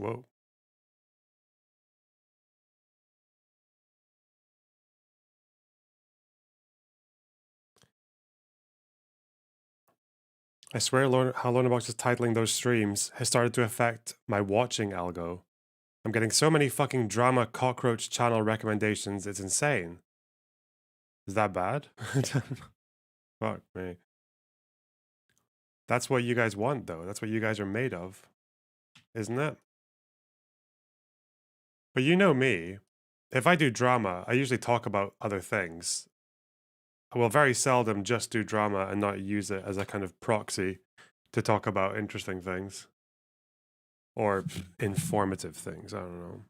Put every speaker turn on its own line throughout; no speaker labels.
Whoa. I swear how Lonabox is titling those streams has started to affect my watching algo. I'm getting so many fucking drama cockroach channel recommendations, it's insane. Is that bad? Fuck me. That's what you guys want, though. That's what you guys are made of, isn't it? But you know me. If I do drama, I usually talk about other things. I will very seldom just do drama and not use it as a kind of proxy to talk about interesting things or informative things. I don't know.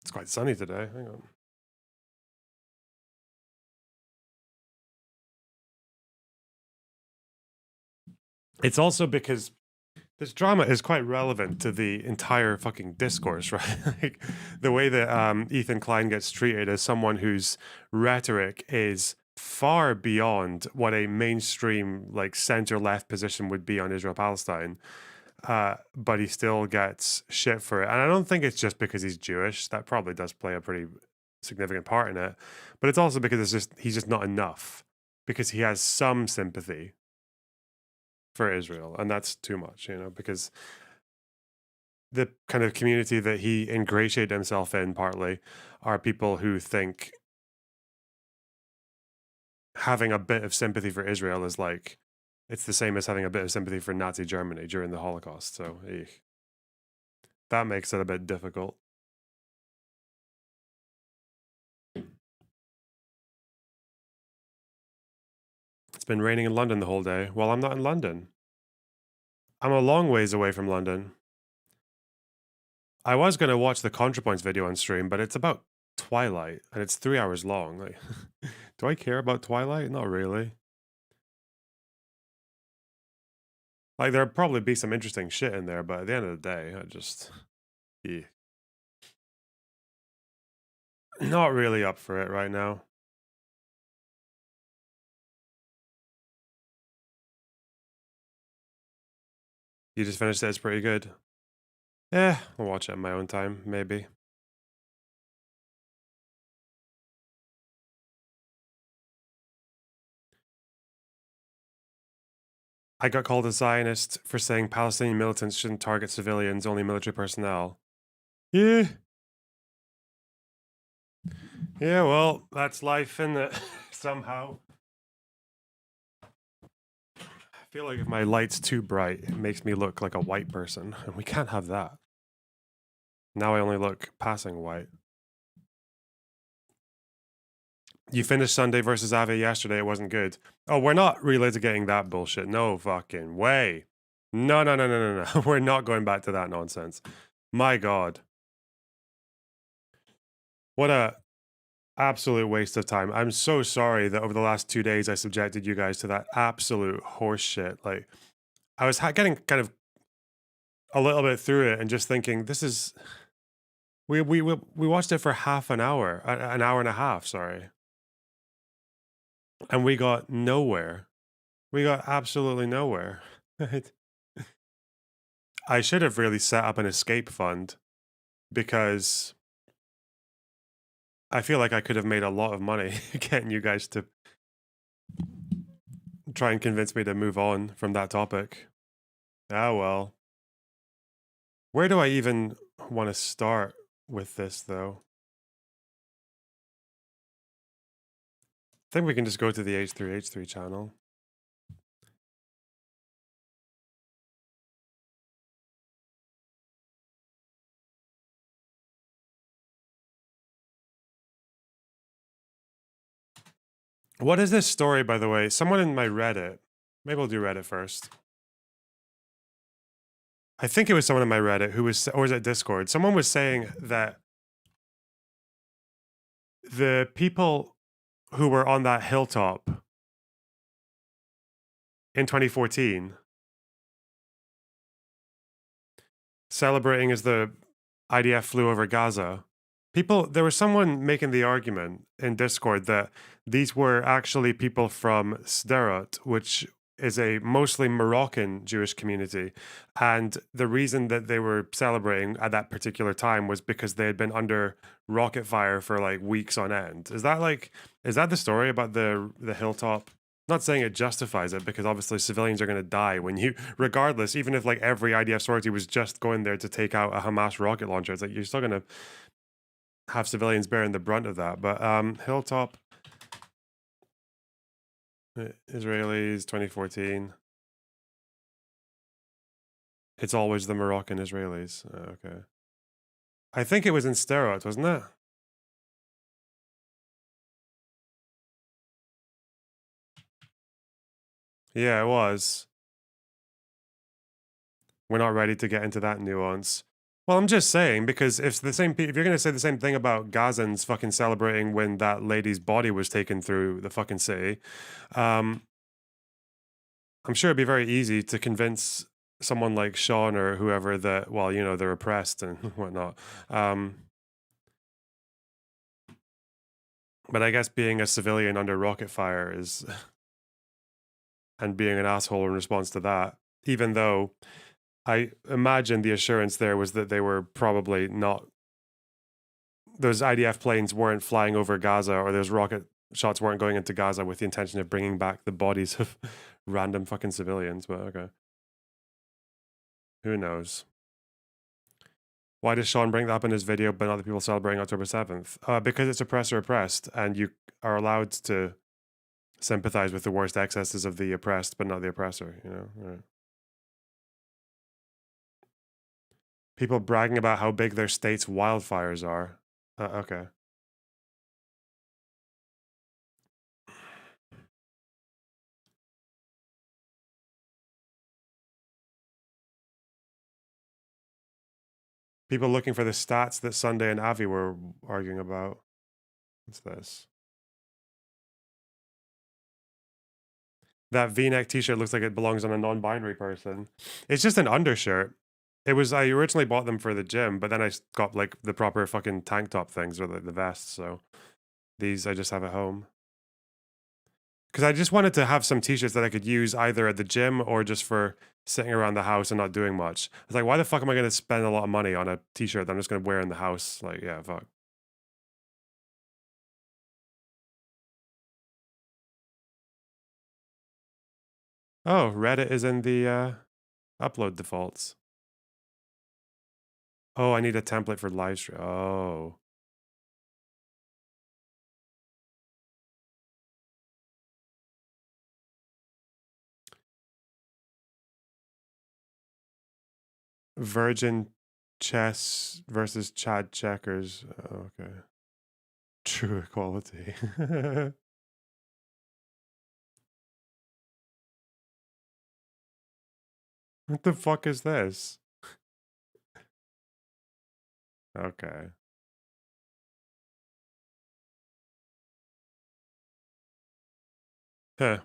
It's quite sunny today. Hang on. It's also because this drama is quite relevant to the entire fucking discourse, right? Like the way that Ethan Klein gets treated as someone whose rhetoric is far beyond what a mainstream like center-left position would be on Israel-Palestine. But he still gets shit for it. And I don't think it's just because he's Jewish. That probably does play a pretty significant part in it. But it's also because he's just not enough. Because he has some sympathy for Israel, and that's too much, because the kind of community that he ingratiated himself in partly are people who think having a bit of sympathy for Israel is like it's the same as having a bit of sympathy for Nazi Germany during the Holocaust. So that makes it a bit difficult. It's been raining in London the whole day. Well, I'm not in London. I'm a long ways away from London. I was going to watch the ContraPoints video on stream, but it's about Twilight, and it's 3 hours long. Like, do I care about Twilight? Not really. Like, there'll probably be some interesting shit in there, but at the end of the day, I just... Yeah. Not really up for it right now. You just finished it, it's pretty good. I'll watch it in my own time, maybe. I got called a Zionist for saying Palestinian militants shouldn't target civilians, only military personnel. Yeah. Yeah, well, that's life, isn't it? Somehow. I feel like if my light's too bright, it makes me look like a white person, and we can't have that. Now I only look passing white. You finished Sunday versus Ave yesterday, it wasn't good. Oh, we're not relitigating that bullshit. No fucking way. No. We're not going back to that nonsense. My God. What a absolute waste of time. I'm so sorry that over the last 2 days I subjected you guys to that absolute horse shit. Like, I was getting kind of a little bit through it and just thinking, this is... We watched it for half an hour, an hour and a half, sorry. And we got nowhere. We got absolutely nowhere. I should have really set up an escape fund because I feel like I could have made a lot of money getting you guys to try and convince me to move on from that topic. Ah, well. Where do I even want to start with this, though? I think we can just go to the H3H3 channel. What is this story, by the way? Someone in my Reddit. Maybe we'll do Reddit first. I think it was someone in my Reddit who was, or was it Discord? Someone was saying that the people who were on that hilltop in 2014 celebrating as the IDF flew over Gaza, there was someone making the argument in Discord that these were actually people from Sderot, which is a mostly Moroccan Jewish community, and the reason that they were celebrating at that particular time was because they had been under rocket fire for like weeks on end. Is that the story about the hilltop? Not saying it justifies it, because obviously civilians are going to die when you, regardless, even if like every IDF sortie was just going there to take out a Hamas rocket launcher, it's like you're still going to have civilians bearing the brunt of that. But hilltop Israelis 2014. It's always the Moroccan Israelis. Okay. I think it was in Sterot, wasn't it? Yeah, it was. We're not ready to get into that nuance. Well, I'm just saying, because if if you're going to say the same thing about Gazans fucking celebrating when that lady's body was taken through the fucking city, um, I'm sure it'd be very easy to convince someone like Sean or whoever that, well, you know, they're oppressed and whatnot. Um, but I guess being a civilian under rocket fire is, and being an asshole in response to that, even though I imagine the assurance there was that they were probably not, those IDF planes weren't flying over Gaza, or those rocket shots weren't going into Gaza with the intention of bringing back the bodies of random fucking civilians, but okay. Who knows? Why does Sean bring that up in his video, but not the people celebrating October 7th? Because it's oppressor oppressed, and you are allowed to sympathize with the worst excesses of the oppressed, but not the oppressor, you know? Right. People bragging about how big their state's wildfires are. Okay. People looking for the stats that Sunday and Avi were arguing about. What's this? That V-neck t-shirt looks like it belongs on a non-binary person. It's just an undershirt. I originally bought them for the gym, but then I got like the proper fucking tank top things, or like the vests, so these I just have at home. Because I just wanted to have some t-shirts that I could use either at the gym or just for sitting around the house and not doing much. It's like, why the fuck am I going to spend a lot of money on a t-shirt that I'm just going to wear in the house? Like, yeah, fuck. Oh, Reddit is in the upload defaults. Oh, I need a template for live stream. Oh. Virgin chess versus Chad checkers. Oh, okay. True equality. What the fuck is this? Okay. Huh.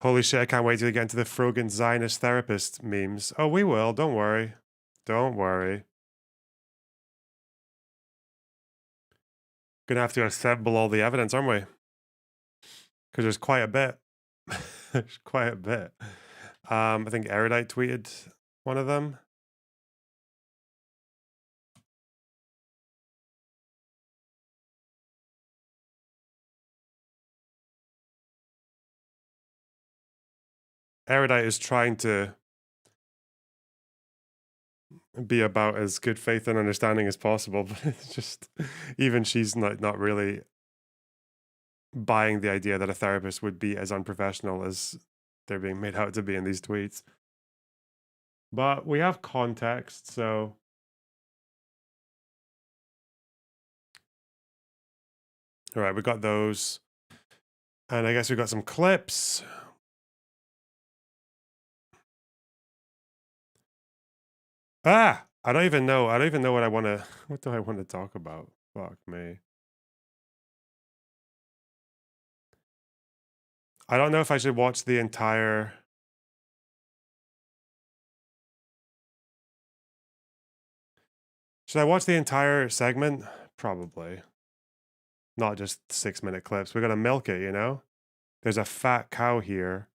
Holy shit, I can't wait to get into the Frogan Zionist therapist memes. Oh, we will. Don't worry. Don't worry. Gonna have to assemble all the evidence, aren't we? Because there's quite a bit. There's quite a bit. I think Erudite tweeted one of them. Erudite is trying to be about as good faith and understanding as possible, but it's just, even she's not really buying the idea that a therapist would be as unprofessional as they're being made out to be in these tweets. But we have context, so all right, we got those, and I guess we got some clips. I don't even know. I don't even know what I want to. What do I want to talk about? Fuck me. I don't know if I should watch the entire. Should I watch the entire segment? Probably. not just 6-minute clips. We gotta milk it, you know? There's a fat cow here.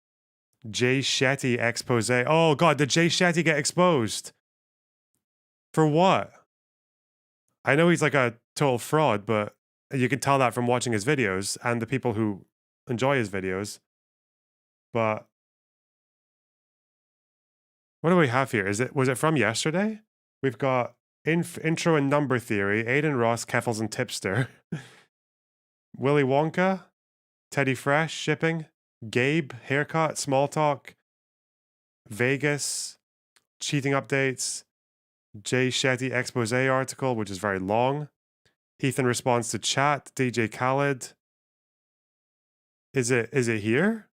Jay Shetty expose. Oh god, did Jay Shetty get exposed? For what? I know he's like a total fraud, but you can tell that from watching his videos and the people who enjoy his videos. But what do we have here? Was it from yesterday? We've got intro and number theory, Aiden Ross, Keffels and Tipster, Willy Wonka, Teddy Fresh, shipping, Gabe, haircut, small talk, Vegas, cheating updates, Jay Shetty expose article, which is very long. Ethan responds to chat, DJ Khaled. Is it here?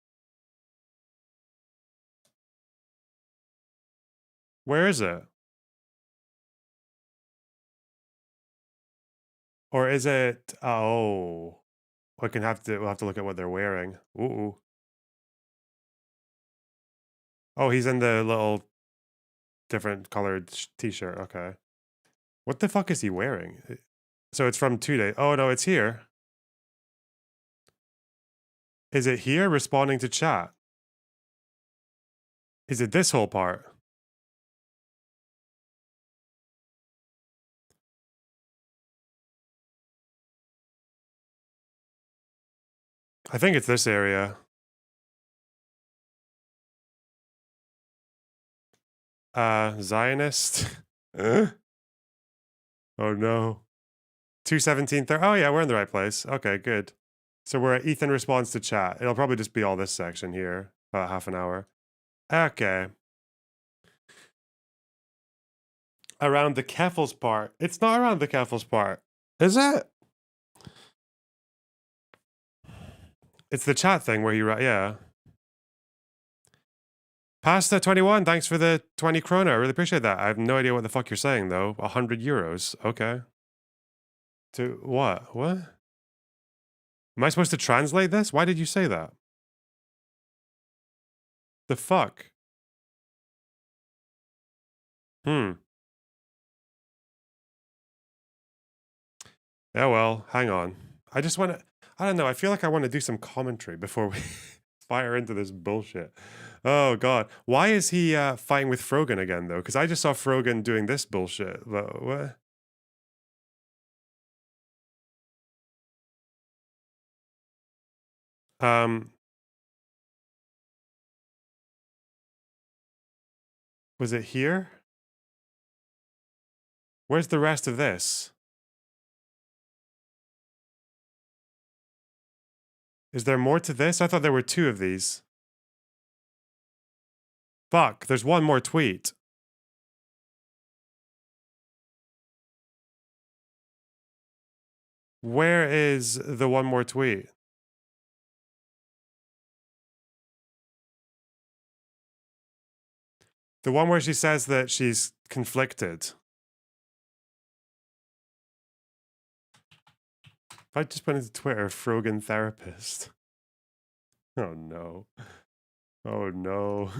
Where is it? Or is it oh, we'll have to look at what they're wearing. Ooh. Oh, he's in the little different colored t-shirt. Okay. What the fuck is he wearing? So it's from 2 days. Oh no, it's here. Is it here responding to chat? Is it this whole part? I think it's this area. Zionist. Oh no. 217. Oh yeah, we're in the right place. Okay, good. So we're at Ethan responds to chat. It'll probably just be all this section here, about half an hour. Okay. Around the Keffels part. It's not around the Keffels part. Is it? It's the chat thing where you write, yeah. Pasta 21, thanks for the 20 krona. I really appreciate that. I have no idea what the fuck you're saying though. 100 euros. Okay. To what? What? Am I supposed to translate this? Why did you say that? The fuck? Hmm. Yeah, well, hang on. I just want to, I don't know. I feel like I want to do some commentary before we fire into this bullshit. Oh, God. Why is he fighting with Frogan again, though? Because I just saw Frogan doing this bullshit. What? Was it here? Where's the rest of this? Is there more to this? I thought there were 2 of these. Fuck, there's one more tweet. Where is the one more tweet? The one where she says that she's conflicted. If I just put into Twitter, Frogan therapist. Oh no. Oh no.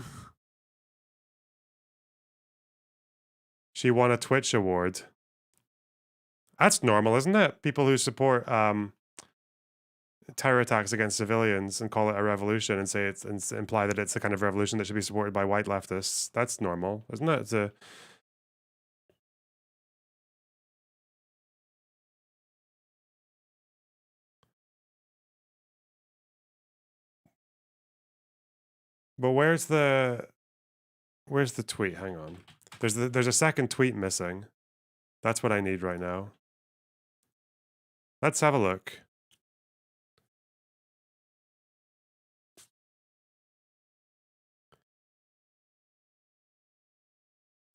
She won a Twitch award. That's normal, isn't it? People who support terror attacks against civilians and call it a revolution and say it's and imply that it's the kind of revolution that should be supported by white leftists. That's normal, isn't it? It's a but where's the tweet? Hang on. There's a second tweet missing. That's what I need right now. Let's have a look.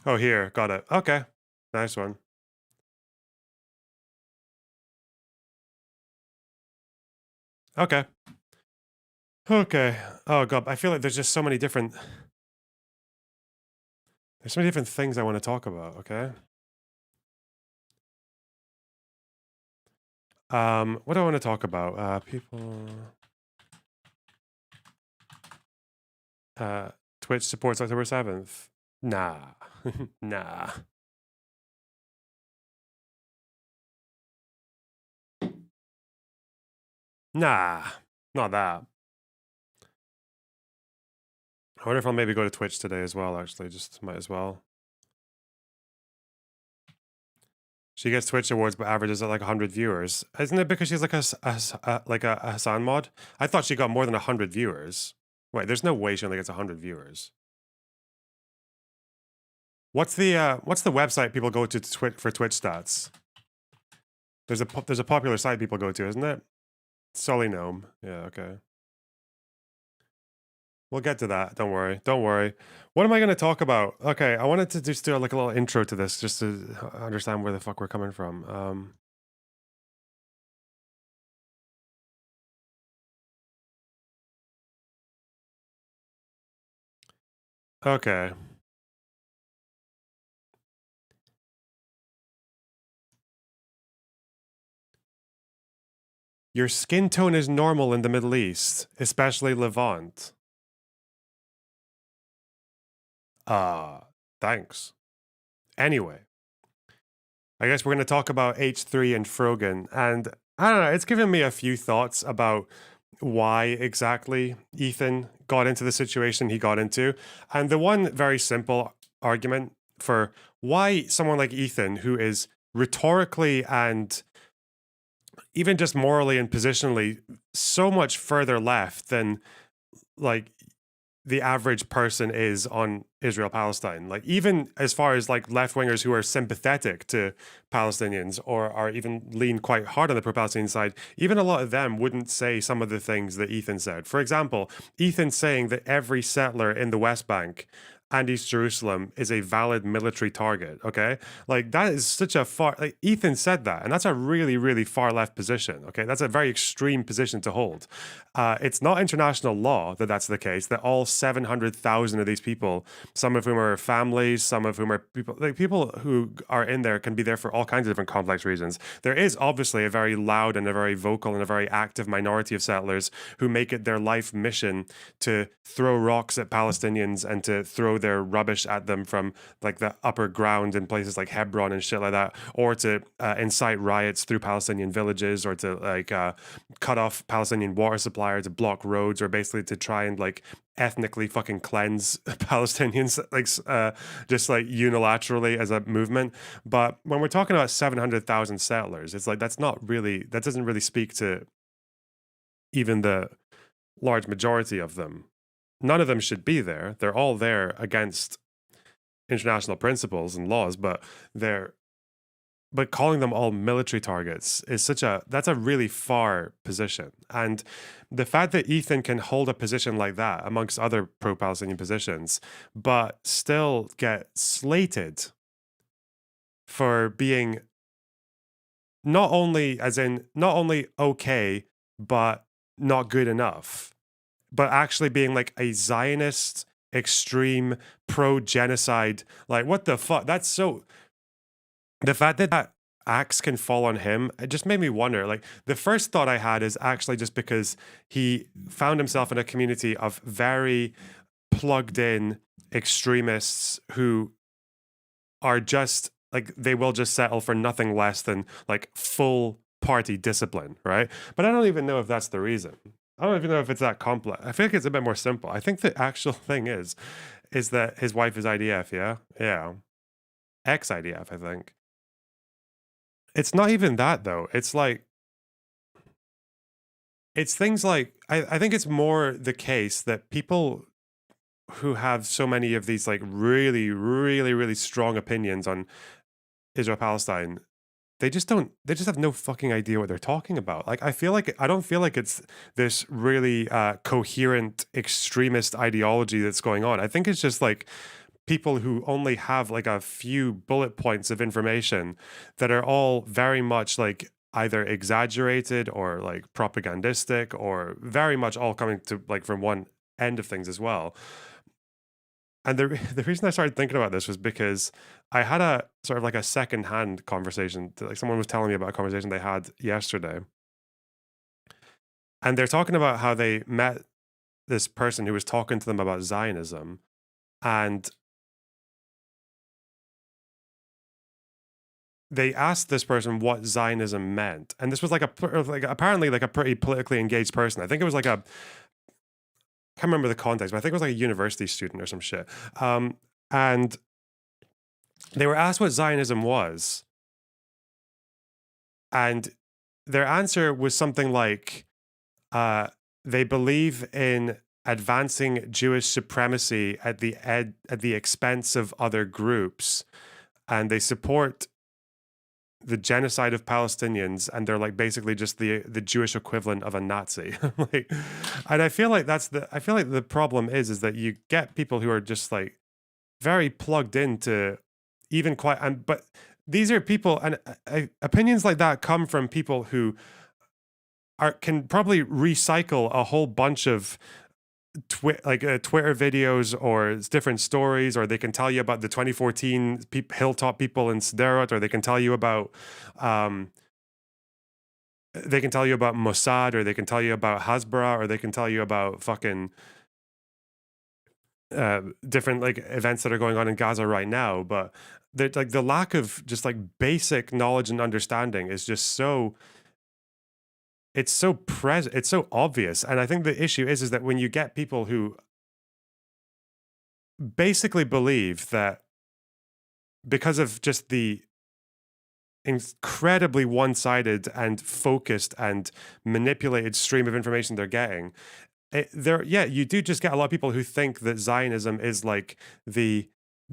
Oh, here. Got it. Okay. Nice one. Okay. Okay. Oh god, I feel like there's just so many different things I want to talk about, okay? What do I want to talk about? People Twitch supports October 7th. Nah. Nah. Nah, not that. I wonder if I'll maybe go to Twitch today as well, actually. Just might as well. She gets Twitch awards but averages at like 100 viewers. Isn't it because she's like a Hassan mod? I thought she got more than 100 viewers. Wait, there's no way she only gets 100 viewers. What's the website people go to for Twitch stats? There's a popular site people go to, isn't it? Sully Gnome. Yeah, okay. We'll get to that. Don't worry. Don't worry. What am I going to talk about? Okay, I wanted to just do like a little intro to this, just to understand where the fuck we're coming from. Okay. Your skin tone is normal in the Middle East, especially Levant. Thanks. Anyway, I guess we're going to talk about H3 and Frogan, and I don't know, it's given me a few thoughts about why exactly Ethan got into the situation he got into. And the one very simple argument for why someone like Ethan, who is rhetorically and even just morally and positionally so much further left than like the average person is on Israel Palestine. Like, even as far as like left wingers who are sympathetic to Palestinians or are even lean quite hard on the pro Palestinian side, even a lot of them wouldn't say some of the things that Ethan said. For example, Ethan saying that every settler in the West Bank and East Jerusalem is a valid military target. Okay. Like, that is such a far, like, Ethan said that, and that's a really, really far left position. Okay. That's a very extreme position to hold. It's not international law that that's the case, that all 700,000 of these people, some of whom are families, some of whom are people who are in there can be there for all kinds of different complex reasons. There is obviously a very loud and a very vocal and a very active minority of settlers who make it their life mission to throw rocks at Palestinians and to throw their rubbish at them from like the upper ground in places like Hebron and shit like that, or to incite riots through Palestinian villages, or to like cut off Palestinian water supply, or to block roads, or basically to try and like ethnically fucking cleanse Palestinians, like just like unilaterally as a movement. But when we're talking about 700,000 settlers, it's like that's not really, that doesn't really speak to even the large majority of them. None of them should be there. They're all there against international principles and laws, but calling them all military targets is that's a really far position. And the fact that Ethan can hold a position like that amongst other pro-Palestinian positions, but still get slated for being not only okay, but not good enough, but actually being like a Zionist, extreme, pro-genocide, like, what the fuck? That's so, the fact that that axe can fall on him, it just made me wonder. Like, the first thought I had is actually just because he found himself in a community of very plugged in extremists who are just like, they will just settle for nothing less than like full party discipline, right? But I don't even know if that's the reason. I don't even know if it's that complex. I feel like it's a bit more simple. I think the actual thing is that his wife is IDF, yeah? Yeah. Ex-IDF, I think. It's not even that, though. It's like, it's things like, I think it's more the case that people who have so many of these like really, really, really strong opinions on Israel Palestine, they just have no fucking idea what they're talking about. Like, I don't feel like it's this really coherent extremist ideology that's going on. I think it's just like people who only have like a few bullet points of information that are all very much like either exaggerated or like propagandistic, or very much all coming to like from one end of things as well. And the reason I started thinking about this was because I had a sort of like a secondhand conversation. Like, someone was telling me about a conversation they had yesterday, and they're talking about how they met this person who was talking to them about Zionism, and they asked this person what Zionism meant, and this was like apparently like a pretty politically engaged person. I think it was like a, can't remember the context, but I think it was like a university student or some shit. And they were asked what Zionism was, and their answer was something like, they believe in advancing Jewish supremacy at the expense of other groups, and they support the genocide of Palestinians, and they're like basically just the Jewish equivalent of a Nazi. Like, and I feel like the problem is that you get people who are just like very plugged into even quite, and but these are people, and opinions like that come from people who can probably recycle a whole bunch of Twitter videos or different stories, or they can tell you about the 2014 hilltop people in Sderot, or they can tell you about um, Mossad, or they can tell you about Hasbara, or they can tell you about fucking different like events that are going on in Gaza right now. But like the lack of just like basic knowledge and understanding is just so, it's so present, it's so obvious. And I think the issue is that when you get people who basically believe that because of just the incredibly one-sided and focused and manipulated stream of information they're getting, you do just get a lot of people who think that Zionism is like the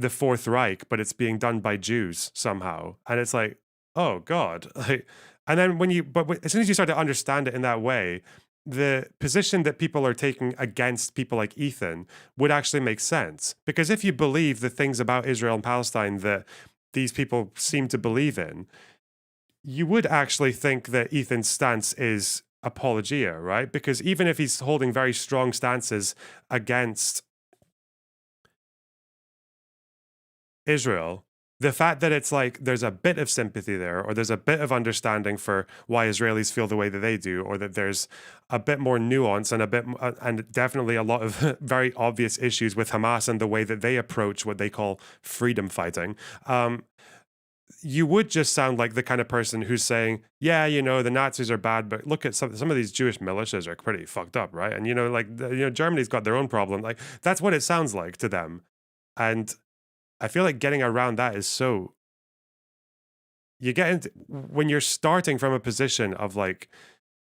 Fourth Reich, but it's being done by Jews somehow, and it's like, oh God, like, and then as soon as you start to understand it in that way, the position that people are taking against people like Ethan would actually make sense, because if you believe the things about Israel and Palestine that these people seem to believe in, you would actually think that Ethan's stance is apologia, right? Because even if he's holding very strong stances against Israel, the fact that it's like there's a bit of sympathy there, or there's a bit of understanding for why Israelis feel the way that they do, or that there's a bit more nuance and and definitely a lot of very obvious issues with Hamas and the way that they approach what they call freedom fighting. You would just sound like the kind of person who's saying, yeah, the Nazis are bad, but look at some of these Jewish militias are pretty fucked up, right? And Germany's got their own problem. Like, that's what it sounds like to them. And I feel like getting around that is so, you get into, when you're starting from a position of like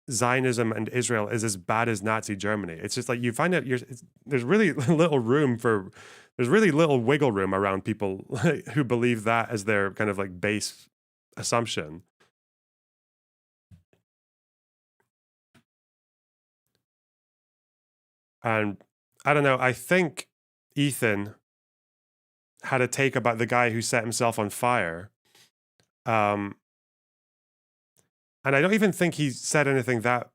Zionism and Israel is as bad as Nazi Germany, it's just like you find out there's really there's really little wiggle room around people who believe that as their kind of like base assumption. And I don't know, I think Ethan had a take about the guy who set himself on fire. And I don't even think he said anything I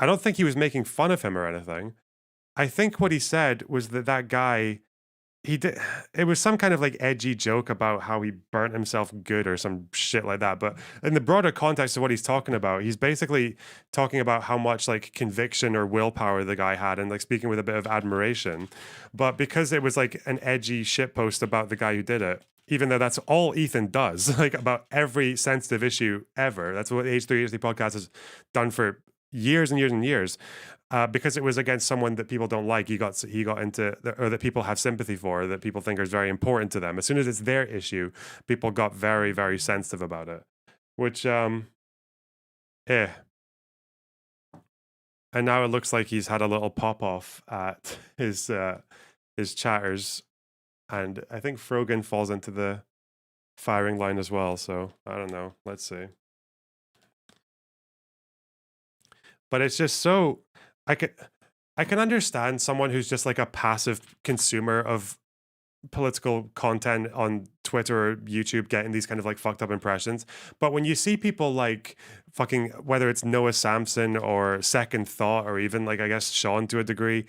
don't think he was making fun of him or anything. I think what he said was that guy, it was some kind of like edgy joke about how he burnt himself good or some shit like that. But in the broader context of what he's talking about, he's basically talking about how much like conviction or willpower the guy had, and like speaking with a bit of admiration. But because it was like an edgy shitpost about the guy who did it, even though that's all Ethan does, like about every sensitive issue ever, that's what the H3HD podcast has done for years and years and years. Because it was against someone that people don't like, he got into, or that people have sympathy for, that people think is very important to them. As soon as it's their issue, people got very, very sensitive about it. Which, And now it looks like he's had a little pop off at his chatters, and I think Frogan falls into the firing line as well. So I don't know. Let's see. But it's just so, I can understand someone who's just like a passive consumer of political content on Twitter or YouTube getting these kind of like fucked up impressions. But when you see people like fucking, whether it's Noah Samson or Second Thought, or even like, I guess, Sean to a degree,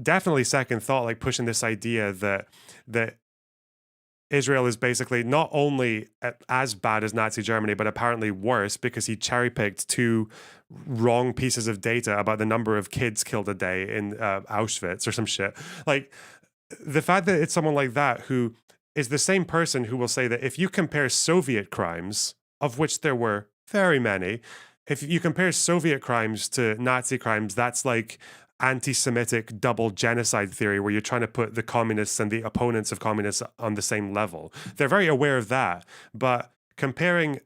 definitely Second Thought, like pushing this idea that Israel is basically not only as bad as Nazi Germany, but apparently worse, because he cherry picked two wrong pieces of data about the number of kids killed a day in Auschwitz or some shit. Like, the fact that it's someone like that who is the same person who will say that if you compare Soviet crimes, of which there were very many, if you compare Soviet crimes to Nazi crimes, that's like anti-Semitic double genocide theory where you're trying to put the communists and the opponents of communists on the same level. They're very aware of that, but comparing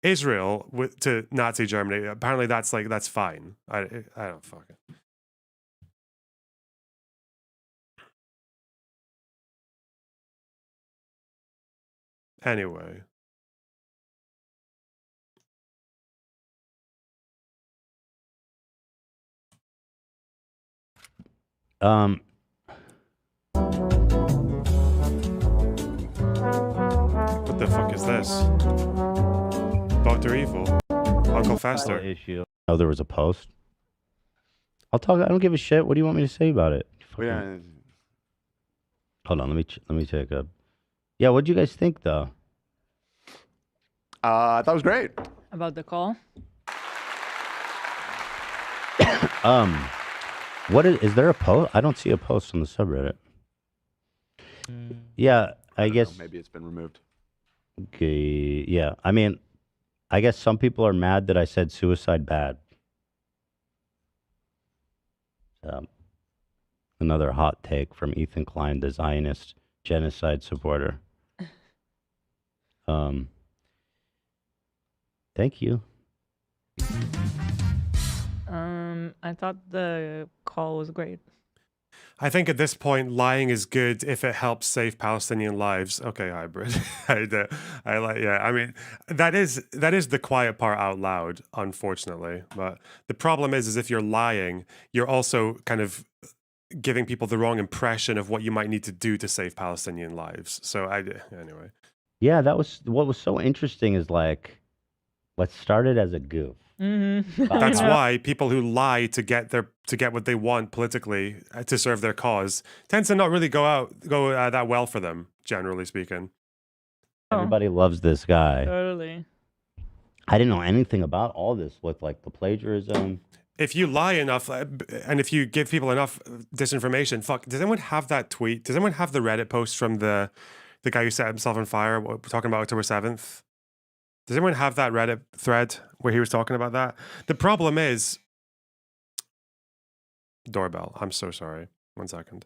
Israel to Nazi Germany, apparently that's fine. I don't fucking. Anyway. What the fuck is this? Dr. Evil? Uncle Fester?
Issue. Oh, there was a post. I'll talk. I don't give a shit. What do you want me to say about it?
Yeah.
Hold on. Let me take a. Yeah. What do you guys think, though?
I thought it was great.
About the call?
What is there a post? I don't see a post on the subreddit. Yeah, I guess
maybe it's been removed.
Okay, yeah. I mean, I guess some people are mad that I said suicide bad. Another hot take from Ethan Klein, the Zionist genocide supporter. Thank you.
I thought the call was great.
I think at this point, lying is good if it helps save Palestinian lives. Okay, hybrid. I like. Yeah, I mean, that is the quiet part out loud, unfortunately. But the problem is if you're lying, you're also kind of giving people the wrong impression of what you might need to do to save Palestinian lives. So anyway.
Yeah, that was what was so interesting. Is like, let's start it as a goof.
Mm-hmm.
That's why people who lie to get what they want politically to serve their cause tends to not really go that well for them, generally speaking.
Everybody loves this guy.
Totally.
I didn't know anything about all this with like the plagiarism.
If you lie enough and if you give people enough disinformation, fuck, does anyone have that tweet? Does anyone have the Reddit post from the guy who set himself on fire talking about October 7th? Does anyone have that Reddit thread where he was talking about that? The problem is... Doorbell. I'm so sorry. 1 second.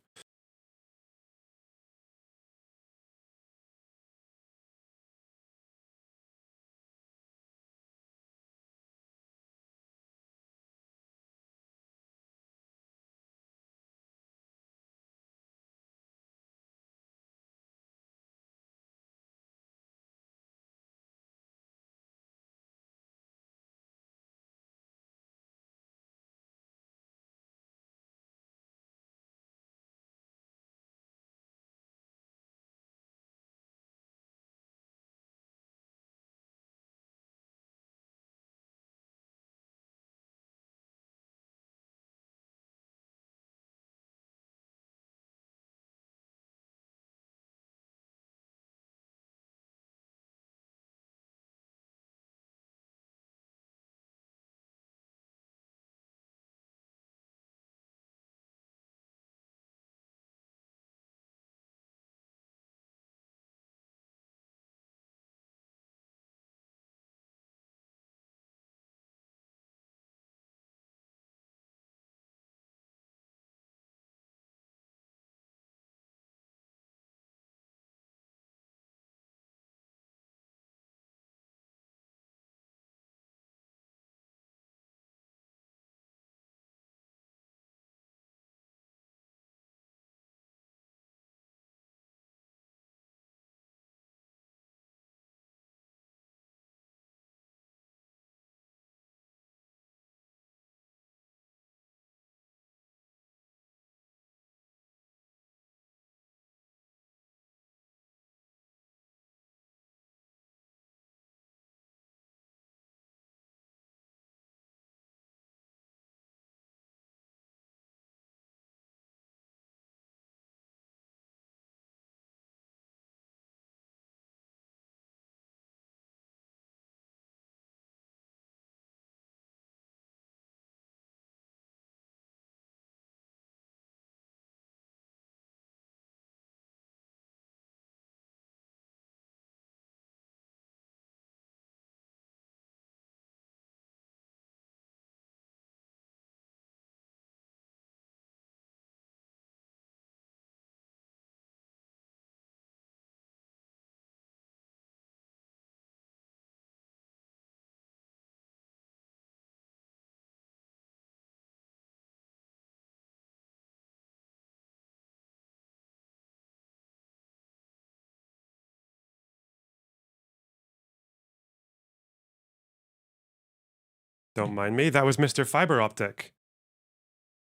Don't mind me. That was Mr. Fiber Optic.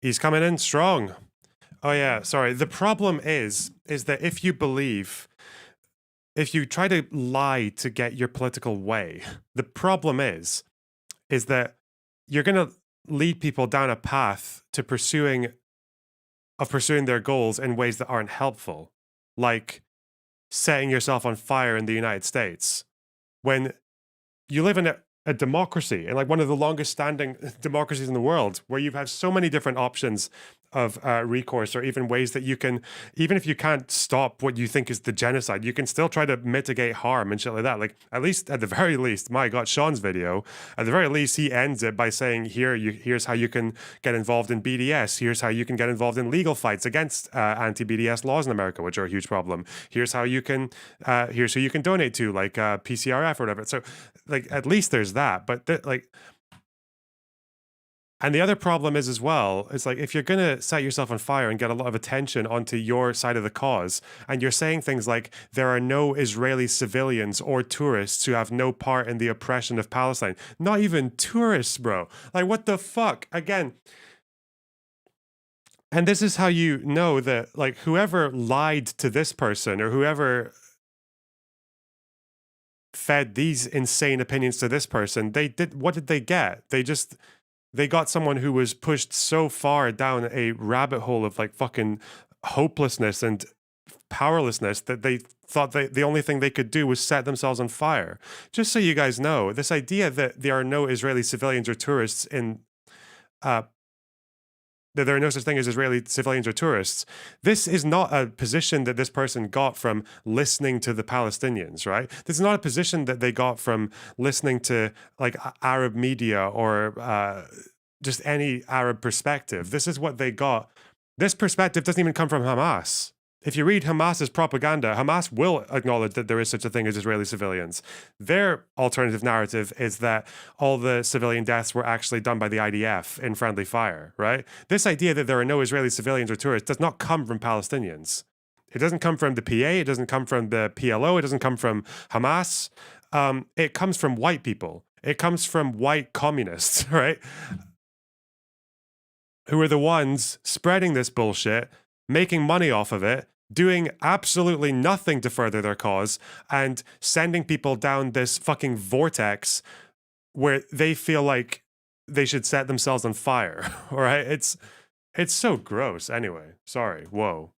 He's coming in strong. Oh yeah, sorry. The problem is that if you try to lie to get your political way, the problem is that you're going to lead people down a path to pursuing their goals in ways that aren't helpful, like setting yourself on fire in the United States. When you live in a democracy, and like one of the longest standing democracies in the world, where you've had so many different options of recourse, or even ways that you can, even if you can't stop what you think is the genocide, you can still try to mitigate harm and shit like that. Like, at the very least, my God, Sean's video, at the very least, he ends it by saying, here's how you can get involved in BDS. Here's how you can get involved in legal fights against anti-BDS laws in America, which are a huge problem. Here's how you can, here's who you can donate to, like PCRF or whatever. So, like, at least there's that. But and the other problem is as well, it's like, if you're going to set yourself on fire and get a lot of attention onto your side of the cause, and you're saying things like, there are no Israeli civilians or tourists who have no part in the oppression of Palestine. Not even tourists, bro. Like, what the fuck? Again, and this is how you know that, like, whoever lied to this person, or whoever fed these insane opinions to this person, what did they get? They got someone who was pushed so far down a rabbit hole of like fucking hopelessness and powerlessness that they thought the only thing they could do was set themselves on fire. Just so you guys know, this idea that there are no Israeli civilians or tourists in that there are no such thing as Israeli civilians or tourists. This is not a position that this person got from listening to the Palestinians, right? This is not a position that they got from listening to like Arab media or just any Arab perspective. This is what they got. This perspective doesn't even come from Hamas. If you read Hamas's propaganda, Hamas will acknowledge that there is such a thing as Israeli civilians. Their alternative narrative is that all the civilian deaths were actually done by the IDF in friendly fire, right? This idea that there are no Israeli civilians or tourists does not come from Palestinians. It doesn't come from the PA, it doesn't come from the PLO, it doesn't come from Hamas. It comes from white people. It comes from white communists, right? Who are the ones spreading this bullshit, making money off of it, doing absolutely nothing to further their cause, and sending people down this fucking vortex where they feel like they should set themselves on fire. All right? It's so gross. Anyway, sorry. Whoa.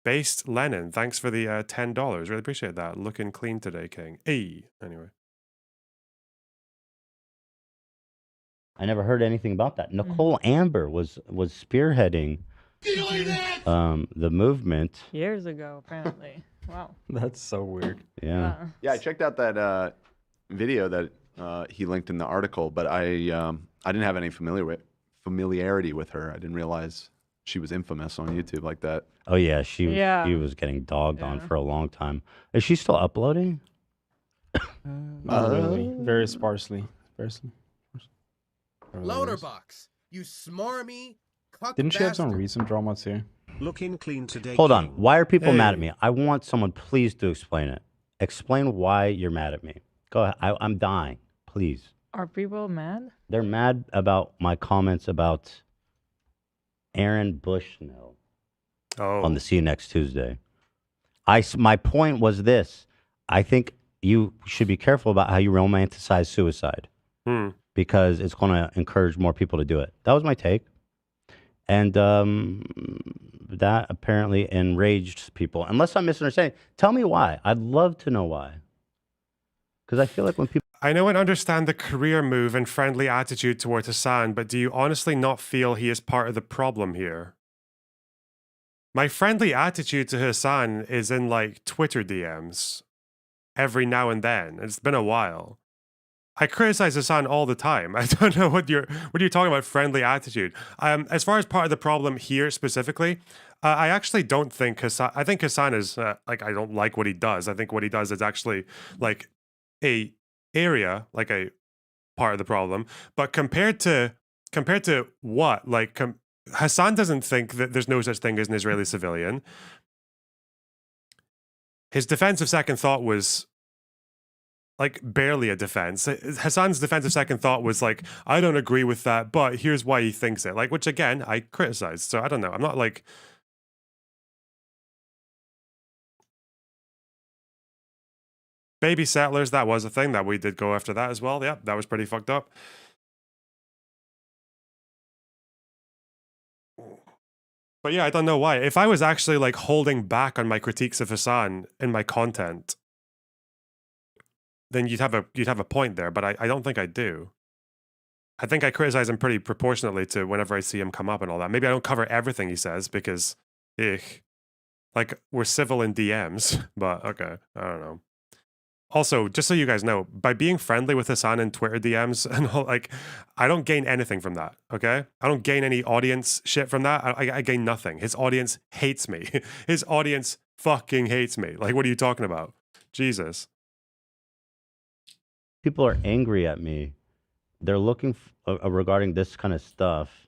Based Lennon, thanks for the $10. Really appreciate that. Looking clean today, King. Hey. Anyway.
I never heard anything about that. Nicole Amber was spearheading the movement
years ago, apparently. Wow.
That's so weird.
Yeah.
Yeah, I checked out that video that he linked in the article, but I didn't have any familiarity with her. I didn't realize she was infamous on YouTube like that.
Oh yeah, she was getting dogged on for a long time. Is she still uploading?
Not really. Very sparsely.
Loner box. You smarmy.
Didn't she have some recent drama too?
Looking clean today.
Hold on. Why are people mad at me? I want someone please to explain it. Explain why you're mad at me. Go ahead. I'm dying. Please.
Are people mad?
They're mad about my comments about Aaron Bushnell on the See You Next Tuesday. My point was this. I think you should be careful about how you romanticize suicide because it's going to encourage more people to do it. That was my take. And that apparently enraged people. Unless I'm misunderstanding, tell me why. I'd love to know why. Because I feel like when people...
I know and understand the career move and friendly attitude towards Hassan, but do you honestly not feel he is part of the problem here? My friendly attitude to Hassan is in like Twitter DMs every now and then. It's been a while. I criticize Hassan all the time. I don't know what you're talking about, friendly attitude. As far as part of the problem here specifically, I actually don't think Hassan. I think Hassan is I don't like what he does. I think what he does is actually like a area, like a part of the problem. But compared to what, like Hassan doesn't think that there's no such thing as an Israeli civilian. His defense of second thought was like barely a defense. Hassan's defensive second thought was like, I don't agree with that, but here's why he thinks it. Like, which again, I criticized. So I don't know. I'm not like. Baby settlers, that was a thing that we did go after that as well. Yeah, that was pretty fucked up. But yeah, I don't know why. If I was actually like holding back on my critiques of Hassan in my content, then you'd have a point there. But I don't think I do. I think I criticize him pretty proportionately to whenever I see him come up and all that. Maybe I don't cover everything he says because, like we're civil in DMs. But okay, I don't know. Also, just so you guys know, by being friendly with Hassan in Twitter DMs and all, like, I don't gain anything from that, okay? I don't gain any audience shit from that. I gain nothing. His audience hates me. His audience fucking hates me. Like, what are you talking about? Jesus.
People are angry at me. They're looking regarding this kind of stuff.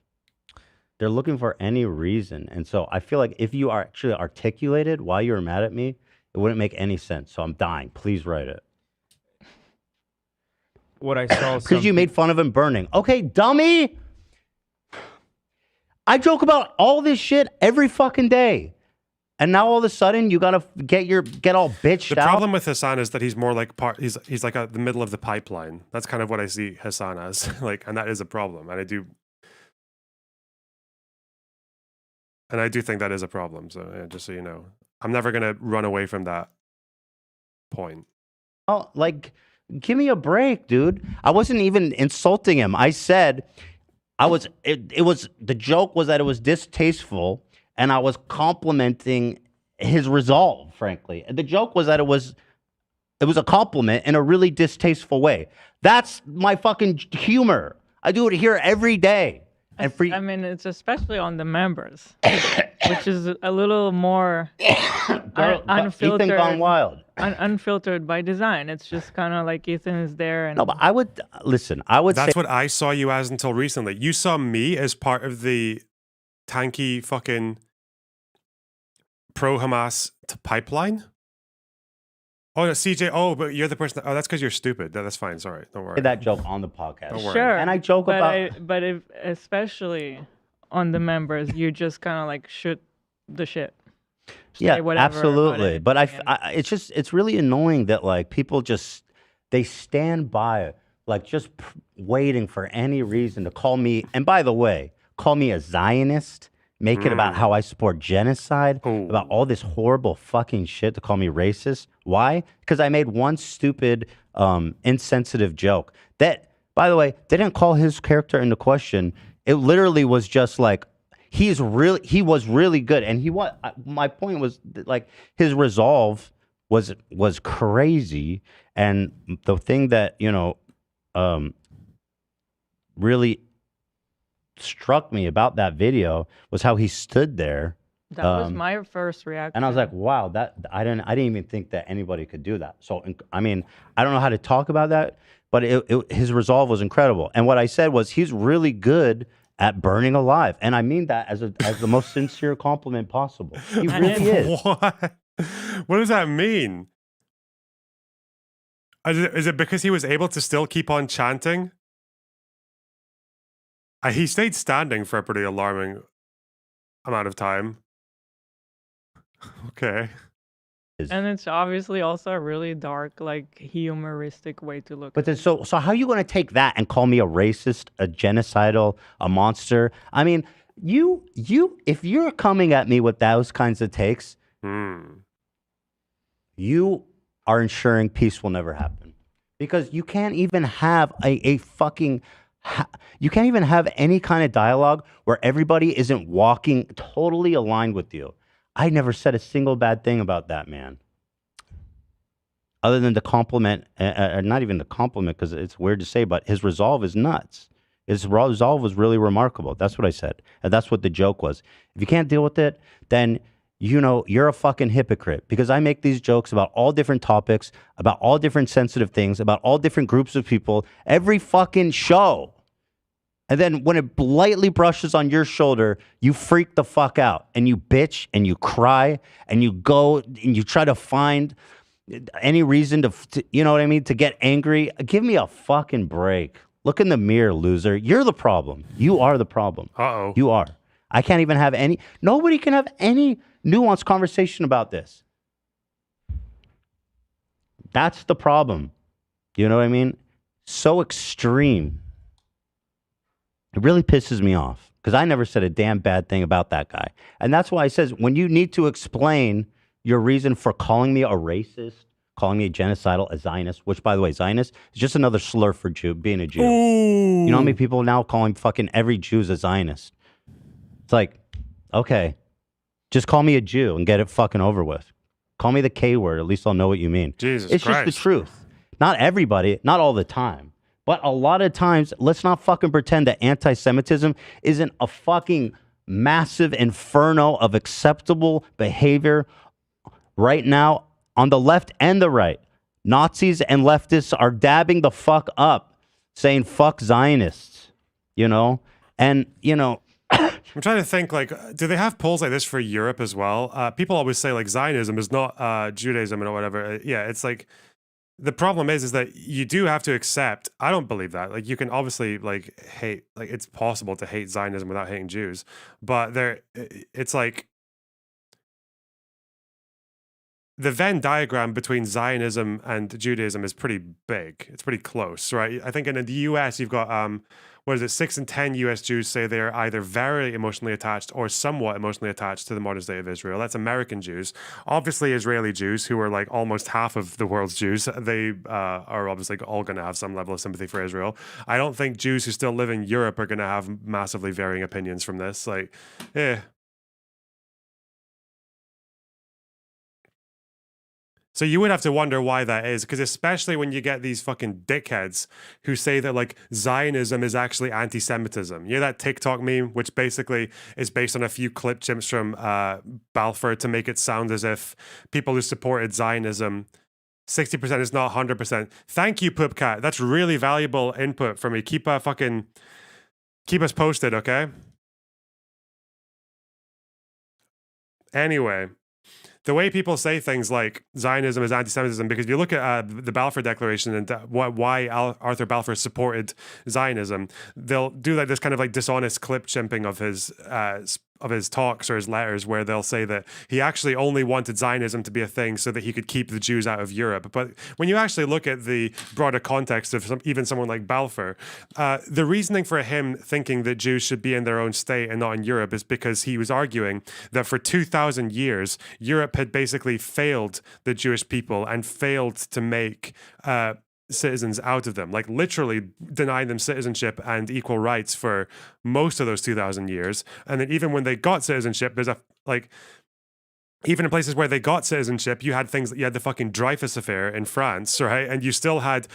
They're looking for any reason. And so I feel like if you are actually articulated why you're mad at me, it wouldn't make any sense. So I'm dying. Please write it.
What I saw.
Because you made fun of him burning. Okay, dummy. I joke about all this shit every fucking day. And now all of a sudden you gotta get all bitched out.
The problem with Hassan is that he's more like he's like the middle of the pipeline. That's kind of what I see Hassan as. Like, and that is a problem. And I do think that is a problem. So yeah, just so you know. I'm never going to run away from that point.
Oh, like, give me a break, dude. I wasn't even insulting him. I said, the joke was that it was distasteful, and I was complimenting his resolve, frankly. And the joke was that it was a compliment in a really distasteful way. That's my fucking humor. I do it here every day. And
I mean, it's especially on the members, which is a little more unfiltered.
Ethan gone wild.
Unfiltered by design. It's just kind of like Ethan is there. And
no, but I would listen.
That's what I saw you as until recently. You saw me as part of the tanky fucking pro-Hamas pipeline. Oh, no, CJ. Oh, but you're the person. Oh, that's because you're stupid. That's fine. Sorry. Don't worry.
That joke on the podcast.
Don't worry.
Sure.
And I joke about.
But if, especially on the members, you just kind of like shoot the shit.
Yeah, absolutely. But it's really annoying that like people they stand by like just waiting for any reason to call me. And by the way, call me a Zionist. Make it about how I support genocide, about all this horrible fucking shit to call me racist. Why? Because I made one stupid, insensitive joke. That, by the way, they didn't call his character into question. It literally was just like, he was really good. And my point was that, like, his resolve was crazy. And the thing that, really struck me about that video was how he stood there.
That was my first reaction.
And I was like, wow, I didn't even think that anybody could do that. So, I mean, I don't know how to talk about that, but his resolve was incredible. And what I said was, he's really good at burning alive. And I mean that as the most sincere compliment possible. He really is.
What? What does that mean? Is it because he was able to still keep on chanting? He stayed standing for a pretty alarming amount of time. Okay.
And it's obviously also a really dark, like, humoristic way to look
at it. So how are you going to take that and call me a racist, a genocidal, a monster? I mean, if you're coming at me with those kinds of takes, you are ensuring peace will never happen. Because you can't even have you can't even have any kind of dialogue where everybody isn't walking totally aligned with you. I never said a single bad thing about that man. Other than the compliment, not even the compliment because it's weird to say, but his resolve is nuts. His resolve was really remarkable. That's what I said. And that's what the joke was. If you can't deal with it, then you're a fucking hypocrite because I make these jokes about all different topics, about all different sensitive things, about all different groups of people, every fucking show. And then when it lightly brushes on your shoulder, you freak the fuck out and you bitch and you cry and you go and you try to find Any reason to, you know what I mean, to get angry? Give me a fucking break. Look in the mirror, loser. You're the problem. You are the problem.
Uh-oh.
You are. I can't even have any, nobody can have any nuanced conversation about this. That's the problem. You know what I mean? So extreme. It really pisses me off because I never said a damn bad thing about that guy. And that's why I says when you need to explain your reason for calling me a racist, calling me a genocidal, a Zionist, which, by the way, Zionist is just another slur for Jew, being a Jew.
Ooh.
You know how many people now calling fucking every Jew's a Zionist? It's like, okay, just call me a Jew and get it fucking over with. Call me the K word. At least I'll know what you mean.
Jesus
It's
Christ.
just the truth. Not everybody, not all the time. But a lot of times, let's not fucking pretend that anti-Semitism isn't a fucking massive inferno of acceptable behavior right now on the left and the right. Nazis and leftists are dabbing the fuck up, saying fuck Zionists, you know? And, you know,
I'm trying to think, like, do they have polls like this for Europe as well? People always say, like, Zionism is not Judaism or whatever. Yeah, it's like, the problem is that you do have to accept, I don't believe that. Like, you can obviously, like, hate, like, it's possible to hate Zionism without hating Jews. But it's like, the Venn diagram between Zionism and Judaism is pretty big. It's pretty close, right? I think in the US, you've got, what is it, 6 in 10 US Jews say they're either very emotionally attached or somewhat emotionally attached to the modern state of Israel. That's American Jews. Obviously, Israeli Jews, who are like almost half of the world's Jews, they are obviously all going to have some level of sympathy for Israel. I don't think Jews who still live in Europe are going to have massively varying opinions from this. Like, eh. So you would have to wonder why that is, because especially when you get these fucking dickheads who say that like Zionism is actually anti-Semitism. You know that TikTok meme, which basically is based on a few clip chimps from Balfour to make it sound as if people who supported Zionism, 60% is not 100%. Thank you, Poopcat. That's really valuable input for me. Keep us posted, okay? Anyway. The way people say things like Zionism is anti-Semitism, because if you look at the Balfour Declaration and why Arthur Balfour supported Zionism, they'll do like this kind of like dishonest clip chimping of his talks or his letters, where they'll say that he actually only wanted Zionism to be a thing so that he could keep the Jews out of Europe. But when you actually look at the broader context of even someone like Balfour, the reasoning for him thinking that Jews should be in their own state and not in Europe is because he was arguing that for 2,000 years, Europe had basically failed the Jewish people and failed to make citizens out of them, like literally denying them citizenship and equal rights for most of those 2,000 years. And then even when they got citizenship, there's even in places where they got citizenship, you had the fucking Dreyfus affair in France, right? And you still had,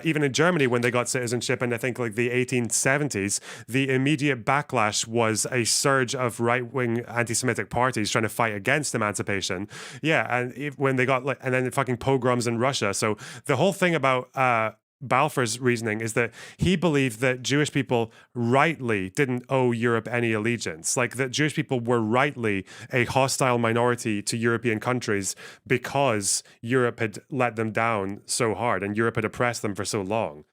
even in Germany, when they got citizenship, and I think like the 1870s, the immediate backlash was a surge of right-wing anti-Semitic parties trying to fight against emancipation. Yeah, and when they got, and then the fucking pogroms in Russia. So the whole thing about Balfour's reasoning is that he believed that Jewish people rightly didn't owe Europe any allegiance, like that Jewish people were rightly a hostile minority to European countries because Europe had let them down so hard and Europe had oppressed them for so long.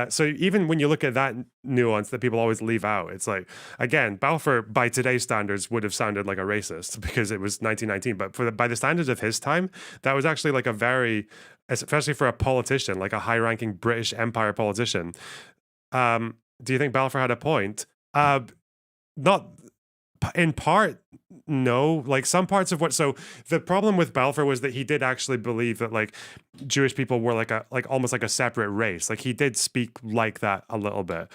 So even when you look at that nuance that people always leave out, it's like, again, Balfour by today's standards would have sounded like a racist because it was 1919, but by the standards of his time, that was actually like a very, especially for a politician, like a high-ranking British Empire politician. Do you think Balfour had a point? Not in part, no. Like some parts of what. So the problem with Balfour was that he did actually believe that like Jewish people were like almost like a separate race. Like he did speak like that a little bit.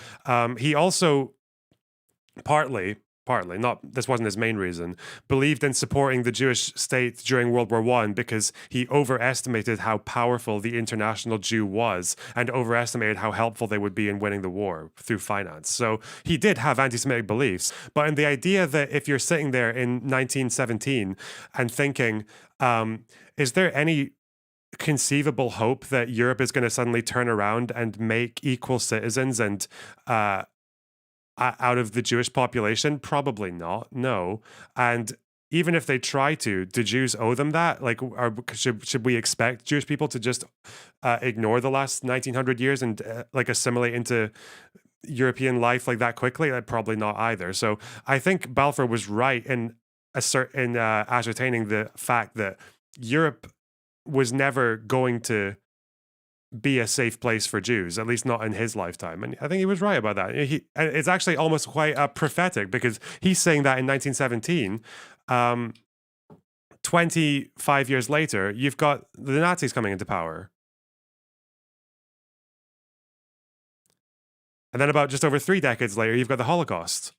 He also partly, not this wasn't his main reason, believed in supporting the Jewish state during World War I because he overestimated how powerful the international Jew was and overestimated how helpful they would be in winning the war through finance. So he did have anti-Semitic beliefs, but in the idea that if you're sitting there in 1917 and thinking, is there any conceivable hope that Europe is going to suddenly turn around and make equal citizens and out of the Jewish population? Probably not, no. And even if they try to, do Jews owe them that? Like, should we expect Jewish people to just ignore the last 1900 years and like assimilate into European life like that quickly? Probably not either. So I think Balfour was right in ascertaining the fact that Europe was never going to be a safe place for Jews, at least not in his lifetime. And I think he was right about that. It's actually almost quite prophetic, because he's saying that in 1917. 25 years later, you've got the Nazis coming into power. And then about just over 3 decades later, you've got the Holocaust,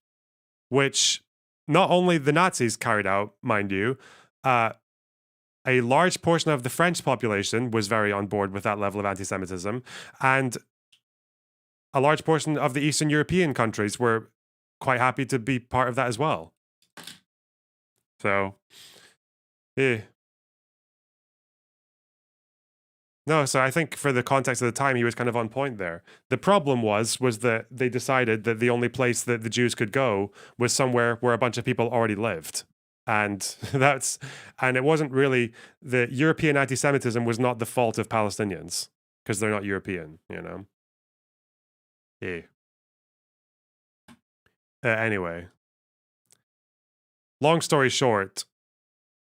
which not only the Nazis carried out, mind you, a large portion of the French population was very on board with that level of anti-Semitism, and a large portion of the Eastern European countries were quite happy to be part of that as well. So, yeah. No, so I think for the context of the time, he was kind of on point there. The problem was that they decided that the only place that the Jews could go was somewhere where a bunch of people already lived. And it wasn't really, the European anti-Semitism was not the fault of Palestinians, because they're not European, you know? Yeah. Anyway. Long story short,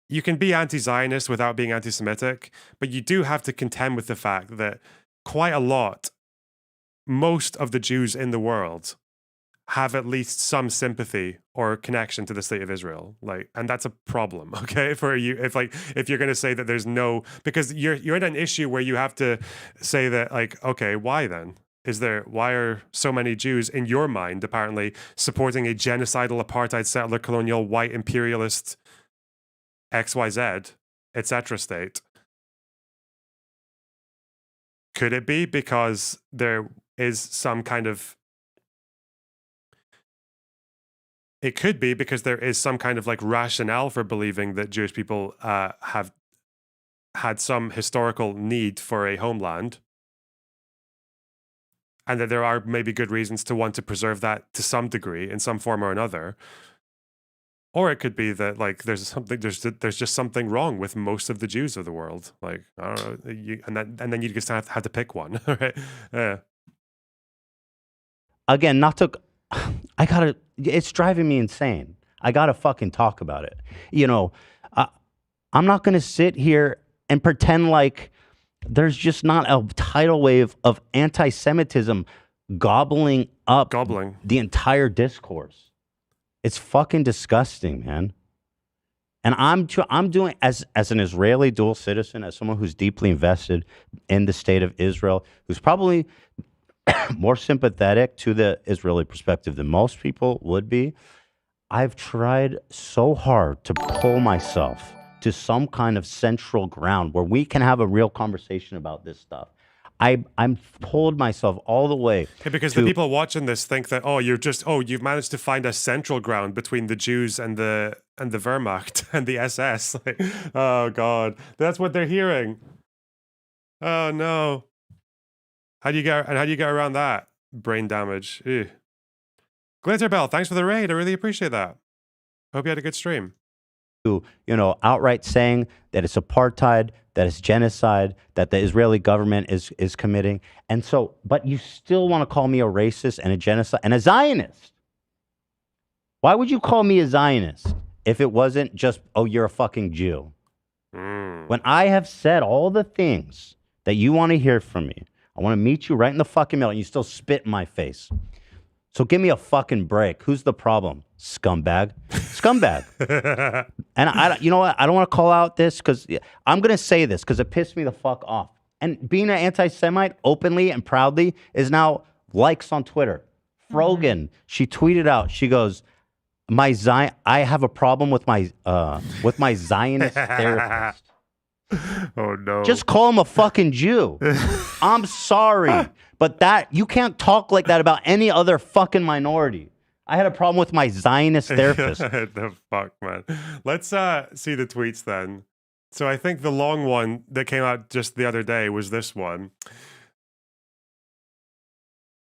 you can be anti-Zionist without being anti-Semitic, but you do have to contend with the fact that quite a lot, most of the Jews in the world have at least some sympathy or connection to the state of Israel. Like, and that's a problem, okay? For you, if you're going to say that there's no, because you're in an issue where you have to say that, like, okay, why then? Why are so many Jews in your mind apparently supporting a genocidal apartheid settler colonial white imperialist XYZ, etc. state? Could it be because there is some kind of, it could be because there is some kind of like rationale for believing that Jewish people have had some historical need for a homeland, and that there are maybe good reasons to want to preserve that to some degree in some form or another. Or it could be that like there's just something wrong with most of the Jews of the world. Like, I don't know, and then you just have to pick one, right? Yeah.
Again, it's driving me insane. I gotta fucking talk about it. You know, I'm not gonna sit here and pretend like there's just not a tidal wave of anti-Semitism gobbling up the entire discourse. It's fucking disgusting, man. And I'm doing, as an Israeli dual citizen, as someone who's deeply invested in the state of Israel, who's probably more sympathetic to the Israeli perspective than most people would be, I've tried so hard to pull myself to some kind of central ground where we can have a real conversation about this stuff. I'm pulled myself all the way.
Yeah, because the people watching this think that, you've managed to find a central ground between the Jews and the Wehrmacht and the SS. Like, oh God, that's what they're hearing. Oh no. How do you get around that? Brain damage. Ew. Glitterbell, thanks for the raid. I really appreciate that. Hope you had a good stream.
Outright saying that it's apartheid, that it's genocide, that the Israeli government is committing. And so, but you still want to call me a racist and a genocide and a Zionist. Why would you call me a Zionist if it wasn't just, oh, you're a fucking Jew? When I have said all the things that you want to hear from me, I want to meet you right in the fucking middle, and you still spit in my face. So give me a fucking break. Who's the problem? Scumbag. And you know what? I don't want to call out this because I'm going to say this because it pissed me the fuck off. And being an anti-Semite openly and proudly is now likes on Twitter. Frogan, she tweeted out, she goes, I have a problem with my Zionist therapist.
Oh no.
Just call him a fucking Jew. I'm sorry. But you can't talk like that about any other fucking minority. I had a problem with my Zionist therapist.
The fuck, man. Let's see the tweets then. So I think the long one that came out just the other day was this one.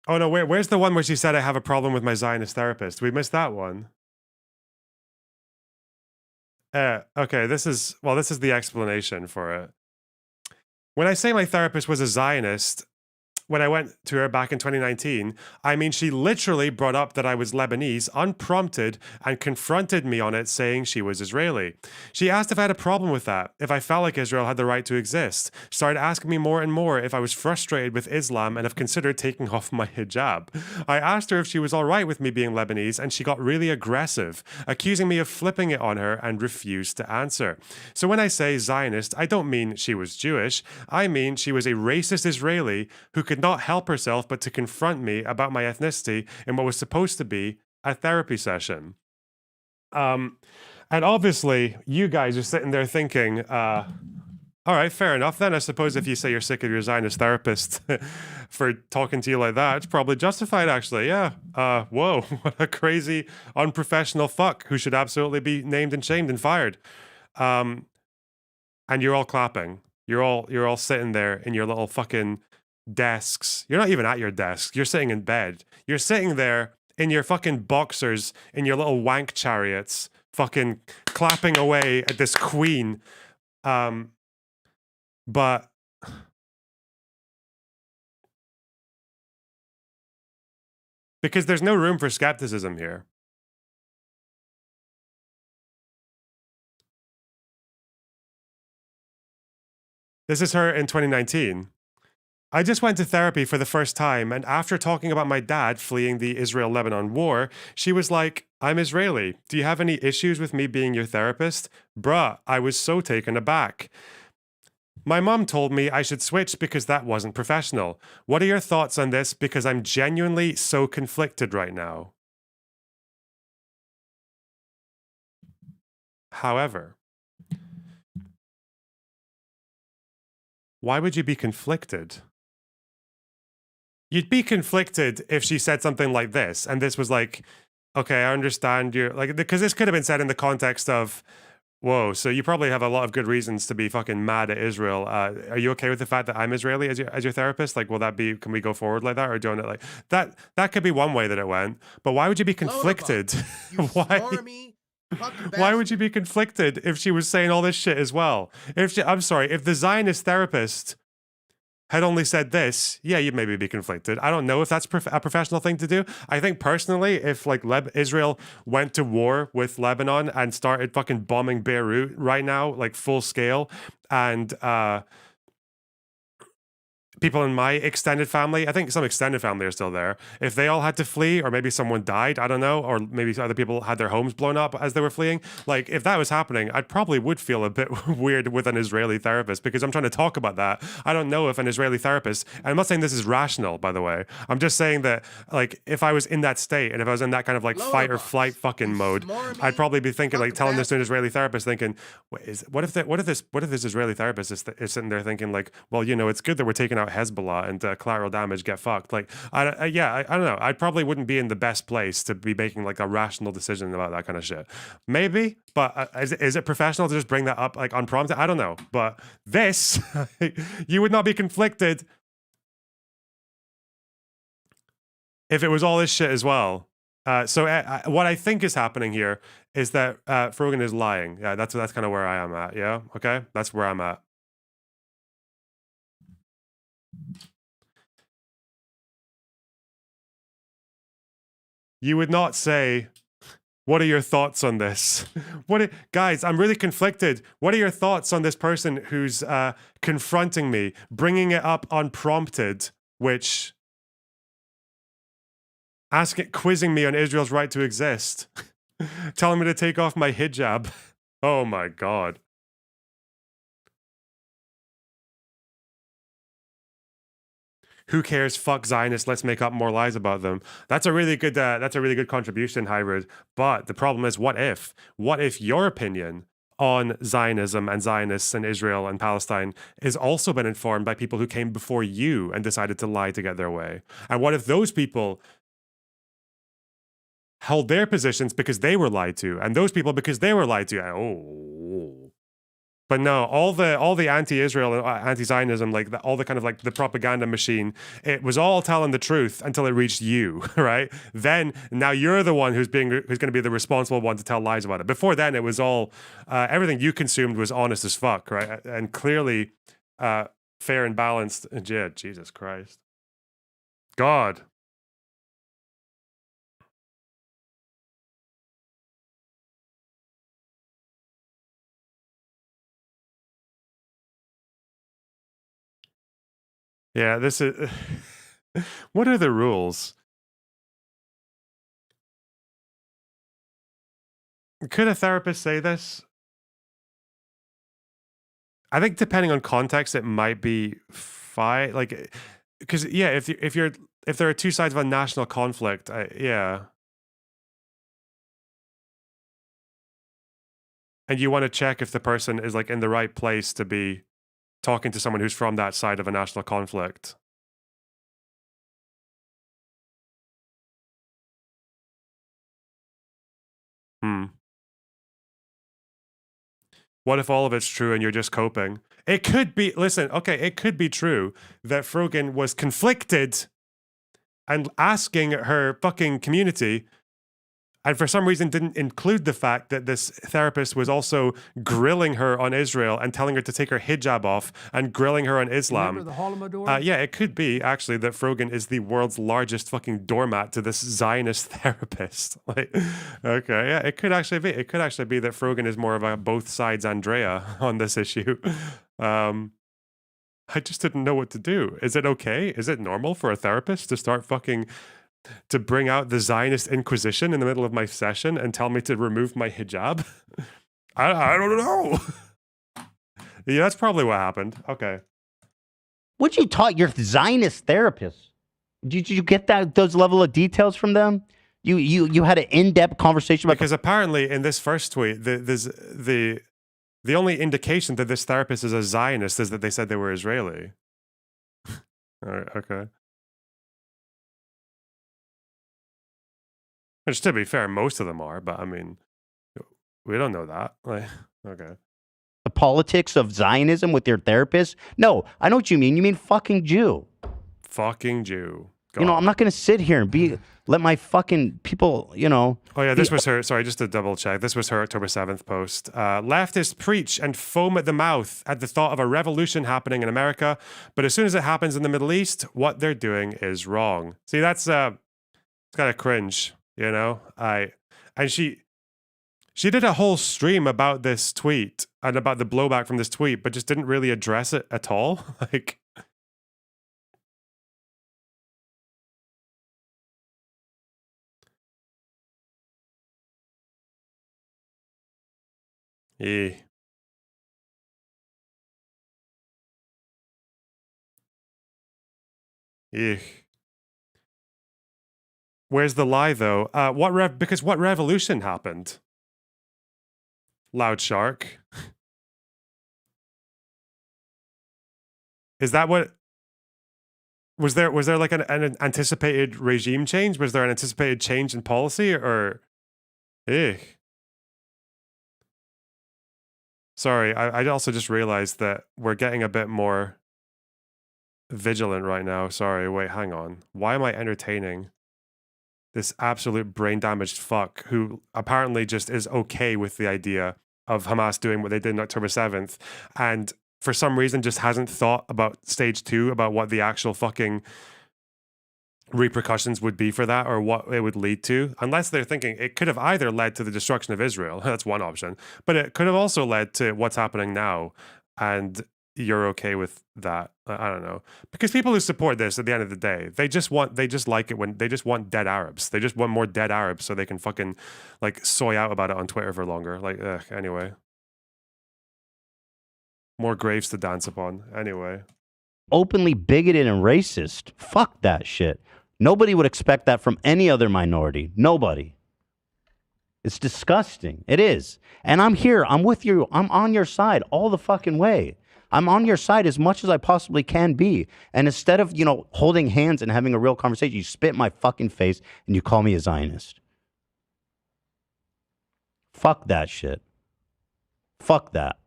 Oh no, where's the one where she said I have a problem with my Zionist therapist? We missed that one. Okay, this is the explanation for it. When I say my therapist was a Zionist, when I went to her back in 2019, I mean, she literally brought up that I was Lebanese unprompted and confronted me on it, saying she was Israeli. She asked if I had a problem with that, if I felt like Israel had the right to exist, started asking me more and more if I was frustrated with Islam and have considered taking off my hijab. I asked her if she was all right with me being Lebanese, and she got really aggressive, accusing me of flipping it on her and refused to answer. So when I say Zionist, I don't mean she was Jewish. I mean she was a racist Israeli who could not help herself but to confront me about my ethnicity in what was supposed to be a therapy session. And obviously, you guys are sitting there thinking, all right, fair enough then. I suppose if you say you're sick of your Zionist therapist for talking to you like that, it's probably justified, actually. Yeah. Whoa, what a crazy, unprofessional fuck who should absolutely be named and shamed and fired. And you're all clapping. You're all sitting there in your little fucking desks. You're not even at your desk. You're sitting in bed. You're sitting there in your fucking boxers, in your little wank chariots, fucking clapping away at this queen. But because there's no room for skepticism here. This is her in 2019. I just went to therapy for the first time, and after talking about my dad fleeing the Israel-Lebanon war, she was like, I'm Israeli. Do you have any issues with me being your therapist? Bruh, I was so taken aback. My mom told me I should switch because that wasn't professional. What are your thoughts on this? Because I'm genuinely so conflicted right now. However, why would you be conflicted? You'd be conflicted if she said something like this, and this was like, okay, I understand you're like, because this could have been said in the context of, whoa, so you probably have a lot of good reasons to be fucking mad at Israel. Are you okay with the fact that I'm Israeli as your therapist? Like, will that be, can we go forward like that? Or don't it like that? That could be one way that it went, but why would you be conflicted? Why would you be conflicted if she was saying all this shit as well? If the Zionist therapist had only said this, yeah, you'd maybe be conflicted. I don't know if that's a professional thing to do. I think personally, if like Israel went to war with Lebanon and started fucking bombing Beirut right now, like full scale, and people in my extended family, I think some extended family are still there. If they all had to flee, or maybe someone died, I don't know, or maybe other people had their homes blown up as they were fleeing. Like, if that was happening, I probably would feel a bit weird with an Israeli therapist because I'm trying to talk about that. I don't know if an Israeli therapist, and I'm not saying this is rational, by the way. I'm just saying that, like, if I was in that state and if I was in that kind of like fight or flight fucking mode, I'd probably be thinking, like, telling this to an Israeli therapist, thinking, what if this Israeli therapist is sitting there thinking, like, well, you know, it's good that we're taking out Hezbollah and collateral damage, get fucked. Like, I don't know. I probably wouldn't be in the best place to be making like a rational decision about that kind of shit. Maybe, but is it professional to just bring that up like unprompted? I don't know. But this, you would not be conflicted if it was all this shit as well. So what I think is happening here is that Frogan is lying. Yeah, that's kind of where I am at. Yeah, okay, that's where I'm at. You would not say, what are your thoughts on this? Guys, I'm really conflicted. What are your thoughts on this person who's confronting me, bringing it up unprompted, which quizzing me on Israel's right to exist, telling me to take off my hijab. Oh my God. Who cares? Fuck Zionists. Let's make up more lies about them. That's a really good contribution, Hybrid. But the problem is, what if? What if your opinion on Zionism and Zionists and Israel and Palestine is also been informed by people who came before you and decided to lie to get their way? And what if those people held their positions because they were lied to, and those people because they were lied to? Oh, But no, all the anti-Israel and anti-Zionism, like all the kind of like the propaganda machine, it was all telling the truth until it reached you, right? Then now you're the one who's going to be the responsible one to tell lies about it. Before then, it was all everything you consumed was honest as fuck, right? And clearly fair and balanced. Yeah, Jesus Christ, God. Yeah, this is. What are the rules? Could a therapist say this? I think depending on context, it might be fine. Like, because yeah, if there are two sides of a national conflict, yeah, and you want to check if the person is like in the right place to be talking to someone who's from that side of a national conflict. What if all of it's true and you're just coping? It could be, listen, okay, it could be true that Frogan was conflicted and asking her fucking community, and for some reason didn't include the fact that this therapist was also grilling her on Israel and telling her to take her hijab off and grilling her on Islam.
Remember the Holodomor?
Yeah, it could be actually that Frogan is the world's largest fucking doormat to this Zionist therapist. Like, okay, yeah, it could actually be. It could actually be that Frogan is more of a both sides Andrea on this issue. I just didn't know what to do. Is it okay? Is it normal for a therapist to start fucking to bring out the Zionist Inquisition in the middle of my session and tell me to remove my hijab? I don't know. Yeah, that's probably what happened. Okay.
What you taught your Zionist therapist? Did you get those level of details from them? You had an in-depth conversation about
because apparently in this first tweet, the only indication that this therapist is a Zionist is that they said they were Israeli. All right. Okay. Which, to be fair, most of them are, but I mean, we don't know that. Like, okay.
The politics of Zionism with your therapist? No, I know what you mean. You mean fucking Jew.
Fucking Jew. God.
You know, I'm not going to sit here and let my fucking people, you know.
Oh, yeah, this was her. Sorry, just to double check. This was her October 7th post. Leftists preach and foam at the mouth at the thought of a revolution happening in America. But as soon as it happens in the Middle East, what they're doing is wrong. See, that's it's kind of cringe. You know, and she did a whole stream about this tweet and about the blowback from this tweet, but just didn't really address it at all. Like, yeah. Yeah. Where's the lie, though? Because what revolution happened? Loud Shark. Is that what? Was there like an anticipated regime change? Was there an anticipated change in policy, or? Sorry, I also just realized that we're getting a bit more vigilant right now. Sorry, wait, hang on. Why am I entertaining this absolute brain damaged fuck who apparently just is okay with the idea of Hamas doing what they did on October 7th and for some reason just hasn't thought about stage 2, about what the actual fucking repercussions would be for that or what it would lead to, unless they're thinking it could have either led to the destruction of Israel, that's one option, but it could have also led to what's happening now, and you're okay with that. I don't know, because people who support this at the end of the day, they just want dead Arabs. They just want more dead Arabs so they can fucking like soy out about it on Twitter for longer. Like, anyway, more graves to dance upon. Anyway,
openly bigoted and racist. Fuck that shit. Nobody would expect that from any other minority. Nobody. It's disgusting. It is. And I'm here. I'm with you. I'm on your side all the fucking way. I'm on your side as much as I possibly can be. And instead of, holding hands and having a real conversation, you spit in my fucking face and you call me a Zionist. Fuck that shit. Fuck that.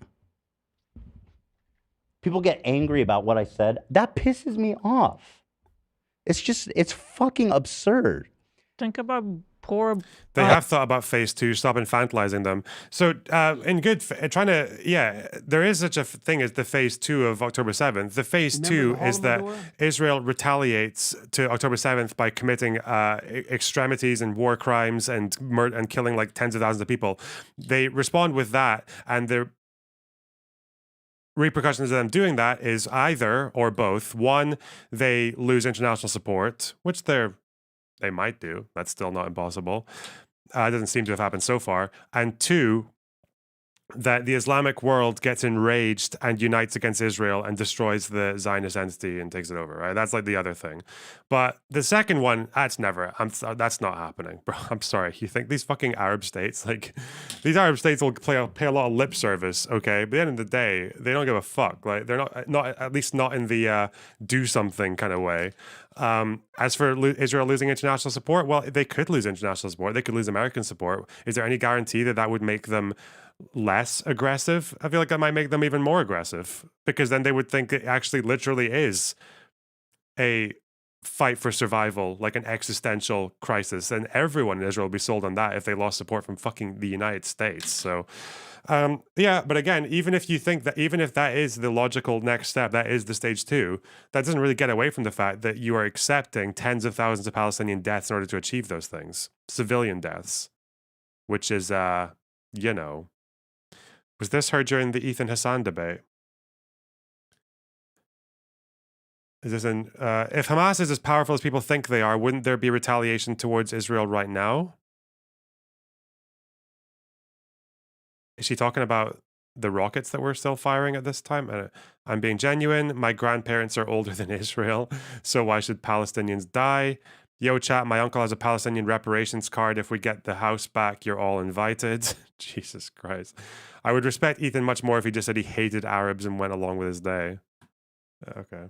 People get angry about what I said. That pisses me off. It's fucking absurd.
Think about poor.
They have thought about phase 2. Stop infantilizing them. So, in good, trying to, there is such a thing as the phase 2 of October 7th. The phase 2 is that Israel retaliates to October 7th by committing extremities and war crimes and killing like tens of thousands of people. They respond with that, and the repercussions of them doing that is either or both. One, they lose international support, which they might do. That's still not impossible. It doesn't seem to have happened so far. And two, that the Islamic world gets enraged and unites against Israel and destroys the Zionist entity and takes it over, right? That's like the other thing. But the second one, that's not happening, bro. I'm sorry. You think these fucking Arab states, like, these Arab states will pay a lot of lip service, okay? But at the end of the day, they don't give a fuck. Like, they're not at least not in the do something kind of way. As for Israel losing international support, well, they could lose international support. They could lose American support. Is there any guarantee that would make them less aggressive? I feel like that might make them even more aggressive, because then they would think it actually literally is a fight for survival, like an existential crisis, and everyone in Israel would be sold on that if they lost support from fucking the United States. So but again, even if that is the logical next step, that is the stage 2, that doesn't really get away from the fact that you are accepting tens of thousands of Palestinian deaths in order to achieve those things, civilian deaths, which is was this heard during the Ethan Hassan debate? Is this if Hamas is as powerful as people think they are, wouldn't there be retaliation towards Israel right now? Is she talking about the rockets that we're still firing at this time? I'm being genuine. My grandparents are older than Israel, so why should Palestinians die? Yo, chat, my uncle has a Palestinian reparations card. If we get the house back, you're all invited. Jesus Christ. I would respect Ethan much more if he just said he hated Arabs and went along with his day. Okay.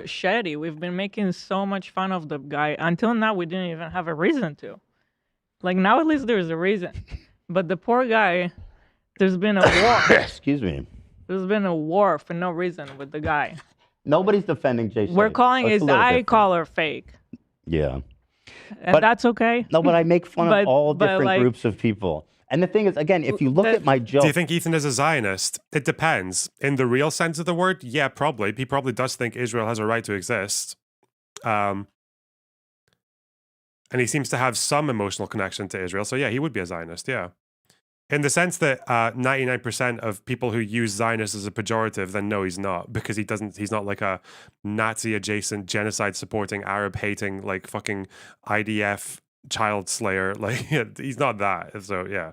Shady, we've been making so much fun of the guy. Until now, we didn't even have a reason to. Like, now at least there's a reason. But the poor guy, there's been a war.
Excuse me.
There's been a war for no reason with the guy.
Nobody's defending Jason.
We're calling his eye color fake.
Yeah.
And that's okay.
No, but I make fun of all different groups of people. And the thing is, again, if you look at my joke...
Do you think Ethan is a Zionist? It depends. In the real sense of the word, yeah, probably. He probably does think Israel has a right to exist. And he seems to have some emotional connection to Israel. So yeah, he would be a Zionist, yeah. In the sense that 99% of people who use Zionist as a pejorative, then no, he's not. Because he's not like a Nazi-adjacent, genocide-supporting, Arab-hating, like fucking IDF child slayer. Like, he's not that. So yeah.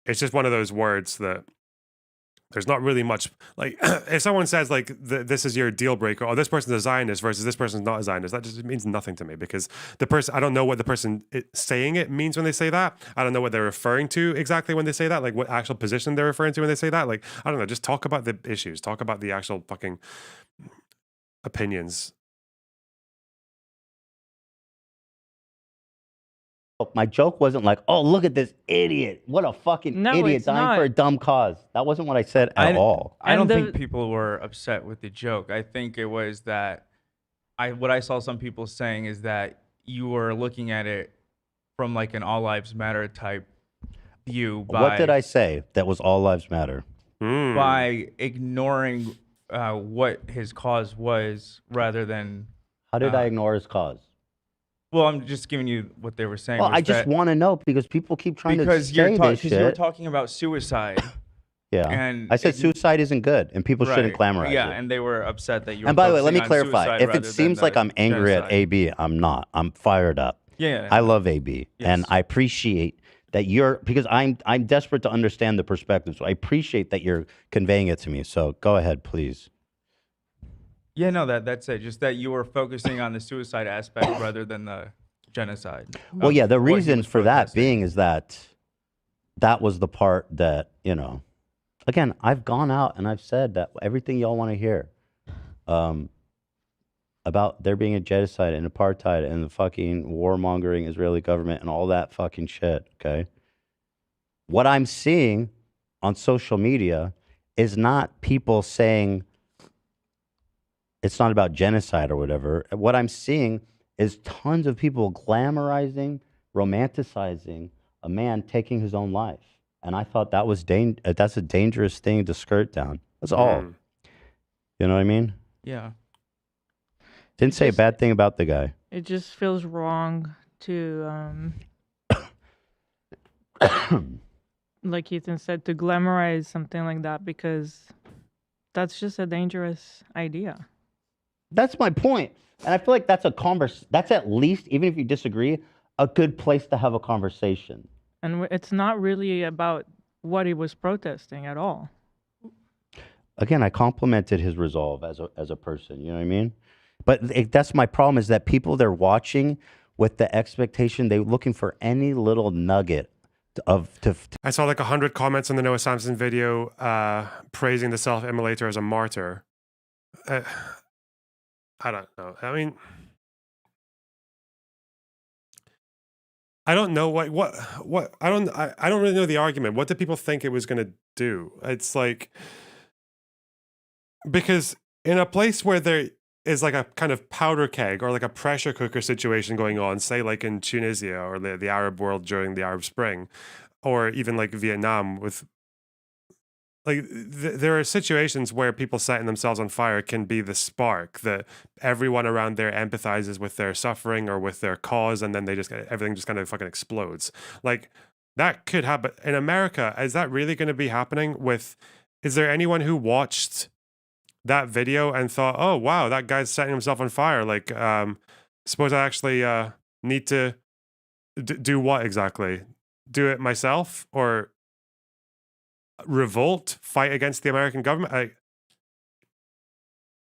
It's just one of those words that there's not really much, like, if someone says, like, this is your deal breaker, or this person's a Zionist versus this person's not a Zionist, that just means nothing to me, because the person, I don't know what the person saying it means when they say that. I don't know what they're referring to exactly when they say that, like what actual position they're referring to when they say that. Like, I don't know, just talk about the issues, talk about the actual fucking opinions.
My joke wasn't like, oh, look at this idiot. What a fucking idiot dying for a dumb cause. That wasn't what I said at all.
I don't think people were upset with the joke. I think it was that what I saw some people saying is that you were looking at it from like an all lives matter type view.
What did I say that was all lives matter?
By ignoring what his cause was rather than...
How did I ignore his cause?
Well, I'm just giving you what they were saying.
Well, I just want to know because people keep trying to say this shit.
Because you were talking about suicide.
Yeah. And I said suicide isn't good and people shouldn't glamorize it.
Yeah, and they were upset that you were
And by the way, let me clarify. If it seems like I'm angry at AB, I'm not. I'm fired up.
Yeah.
I love AB. Yes. And I appreciate that because I'm desperate to understand the perspective. So I appreciate that you're conveying it to me. So go ahead, please.
Yeah, no, that's it. Just that you were focusing on the suicide aspect rather than the genocide.
Well, yeah, the reason for that being is that was the part that, again, I've gone out and I've said that everything y'all want to hear about there being a genocide and apartheid and the fucking warmongering Israeli government and all that fucking shit, okay? What I'm seeing on social media is not people saying it's not about genocide or whatever. What I'm seeing is tons of people glamorizing, romanticizing a man taking his own life. And I thought that was that's a dangerous thing to skirt down. That's all.
Mm.
You know what I mean?
Yeah.
Didn't say a bad thing about the guy.
It just feels wrong to, like Ethan said, to glamorize something like that because that's just a dangerous idea.
That's my point. And I feel like that's that's at least, even if you disagree, a good place to have a conversation.
And it's not really about what he was protesting at all.
Again, I complimented his resolve as a person. You know what I mean? But that's my problem is that people they're watching with the expectation they're looking for any little nugget
I saw like 100 comments on the Noah Samson video praising the self-immolator as a martyr. I don't know. I mean, I don't know what I don't really know the argument. What did people think it was going to do? It's like, because in a place where there is like a kind of powder keg or like a pressure cooker situation going on, say like in Tunisia or the Arab world during the Arab Spring, or even like Vietnam with, like, there are situations where people setting themselves on fire can be the spark that everyone around there empathizes with their suffering or with their cause, and then everything just kind of fucking explodes. Like, that could happen in America. Is that really going to be happening is there anyone who watched that video and thought, oh wow, that guy's setting himself on fire, like, suppose I actually need to do what exactly? Do it myself, or revolt, fight against the American government?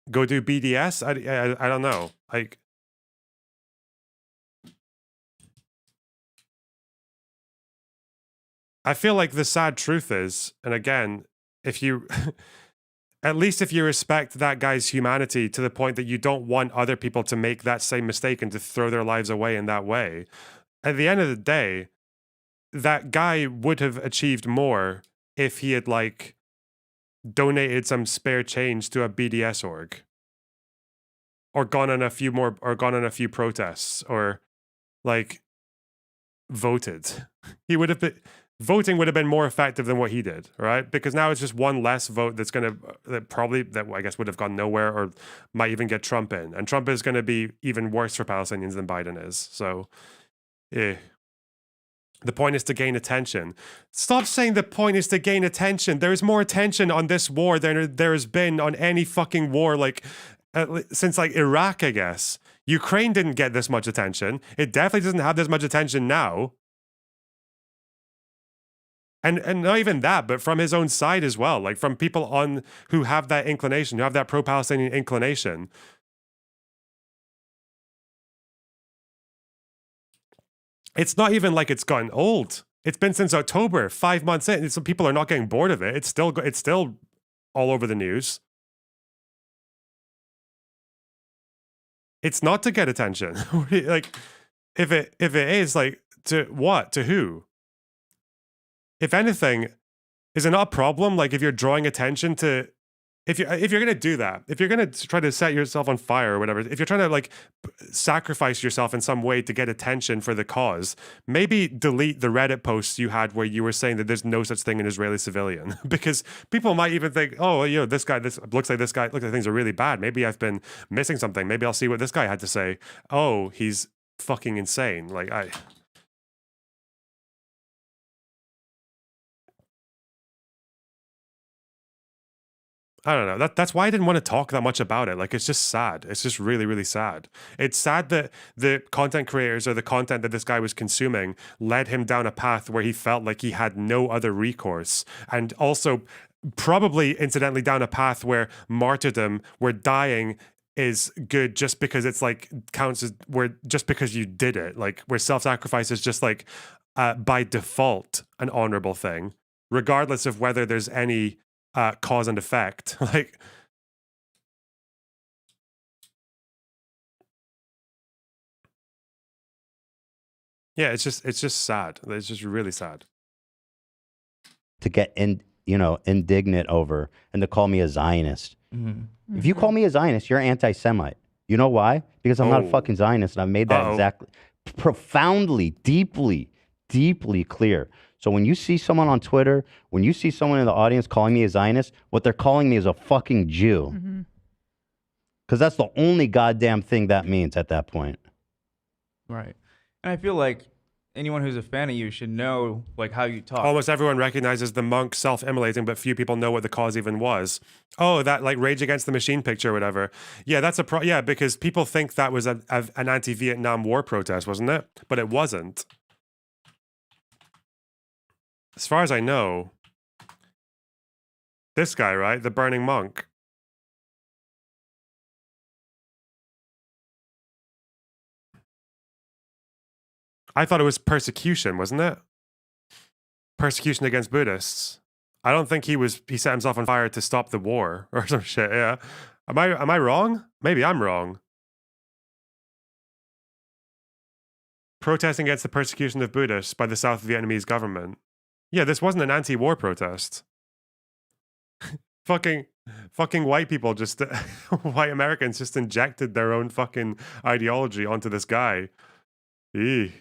Go do BDS? I don't know. Like, I feel like the sad truth is, and again, if you at least if you respect that guy's humanity to the point that you don't want other people to make that same mistake and to throw their lives away in that way, at the end of the day, that guy would have achieved more if he had, like, donated some spare change to a BDS org, or gone on a few protests, or like voted. Voting would have been more effective than what he did, right? Because now it's just one less vote that I guess would have gone nowhere, or might even get Trump in, and Trump is going to be even worse for Palestinians than Biden is. So, the point is to gain attention. Stop saying the point is to gain attention. There is more attention on this war than there has been on any fucking war, like, since like Iraq, I guess. Ukraine didn't get this much attention. It definitely doesn't have this much attention now. And not even that, but from his own side as well, like from people who have that inclination, who have that pro-Palestinian inclination. It's not even like it's gotten old. It's been since October, 5 months in. So people are not getting bored of it. It's still all over the news. It's not to get attention. Like, if it is, like, to what? To who? If anything, is it not a problem? Like, if you're drawing attention to, if you're gonna do that, if you're gonna try to set yourself on fire or whatever, if you're trying to, like, sacrifice yourself in some way to get attention for the cause, maybe delete the Reddit posts you had where you were saying that there's no such thing in Israeli civilian, because people might even think, oh, you know, this looks like things are really bad. Maybe I've been missing something. Maybe I'll see what this guy had to say. Oh, he's fucking insane. Like, I don't know. That's why I didn't want to talk that much about it. Like, it's just sad. It's just really, really sad. It's sad that the content creators, or the content that this guy was consuming, led him down a path where he felt like he had no other recourse. And also, probably incidentally, down a path where martyrdom, where dying is good just because it's like counts as, where just because you did it, like where self-sacrifice is just like by default an honorable thing, regardless of whether there's any cause and effect. Like, yeah, it's just sad. It's just really sad.
to get indignant over and to call me a Zionist.
Mm-hmm.
If you call me a Zionist, you're anti-Semite. You know why? Because I'm not a fucking Zionist, and I've made that exactly, profoundly, deeply clear. So when you see someone on Twitter, when you see someone in the audience calling me a Zionist, what they're calling me is a fucking Jew. Because that's the only goddamn thing that means at that point.
Right. And I feel like anyone who's a fan of you should know like how you talk.
Almost everyone recognizes the monk self-immolating, but few people know what the cause even was. Oh, that like Rage Against the Machine picture or whatever. Yeah, that's because people think that was an anti-Vietnam War protest, wasn't it? But it wasn't. As far as I know, this guy, right? The burning monk. I thought it was persecution, wasn't it? Persecution against Buddhists. I don't think he set himself on fire to stop the war or some shit, yeah. Am I wrong? Maybe I'm wrong. Protesting against the persecution of Buddhists by the South Vietnamese government. Yeah, this wasn't an anti-war protest. fucking white people just white Americans just injected their own fucking ideology onto this guy. Eeh.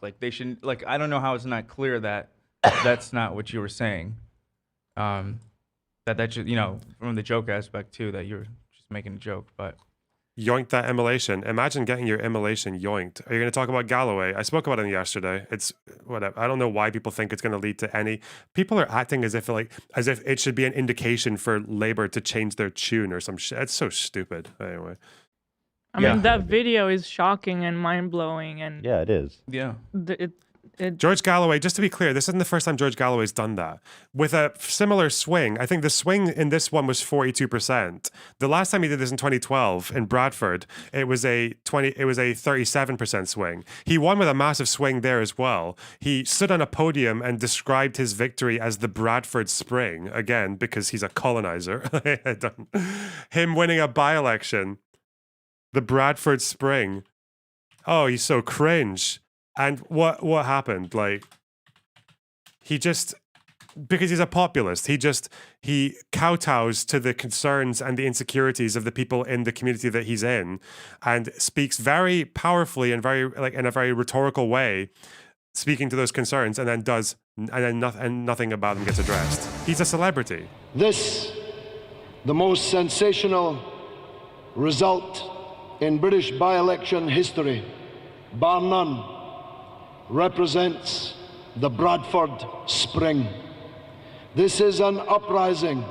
Like they shouldn't. Like I don't know how it's not clear that that's not what you were saying. That just from the joke aspect too, that you're just making a joke, but.
Yoinked that immolation. Imagine getting your immolation yoinked. Are you going to talk about Galloway? I spoke about him yesterday. It's whatever. I don't know why people think it's going to lead to any. People are acting as if it should be an indication for Labor to change their tune or some shit. It's so stupid. Anyway.
I mean, that video is shocking and mind blowing, and
yeah, it is.
Yeah.
George Galloway, just to be clear, this isn't the first time George Galloway's done that. With a similar swing, I think the swing in this one was 42%. The last time he did this in 2012 in Bradford, it was a 37% swing. He won with a massive swing there as well. He stood on a podium and described his victory as the Bradford Spring, again, because he's a colonizer. Him winning a by-election, the Bradford Spring. Oh, he's so cringe. And what happened? Like, he just, because he's a populist, he kowtows to the concerns and the insecurities of the people in the community that he's in, and speaks very powerfully and very in a very rhetorical way, speaking to those concerns, and then nothing about them gets addressed. He's a celebrity.
This, the most sensational result in British by-election history, bar none, represents the Bradford Spring. This is an uprising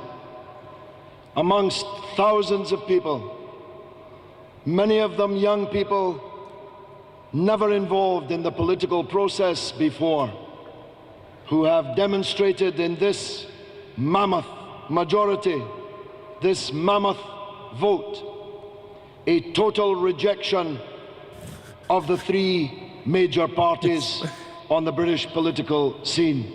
amongst thousands of people, many of them young people never involved in the political process before, who have demonstrated in this mammoth majority, this mammoth vote, a total rejection of the three major parties on the British political scene.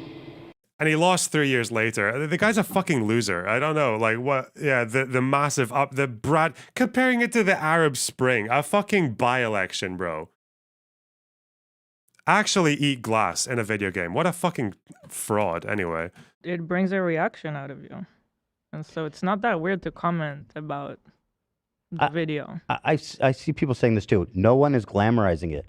And he lost 3 years later. The guy's a fucking loser. I don't know, like what? Yeah, the massive comparing it to the Arab Spring, a fucking by-election, bro. Actually eat glass in a video game. What a fucking fraud, anyway.
It brings a reaction out of you. And so it's not that weird to comment about the video.
I see people saying this too. No one is glamorizing it.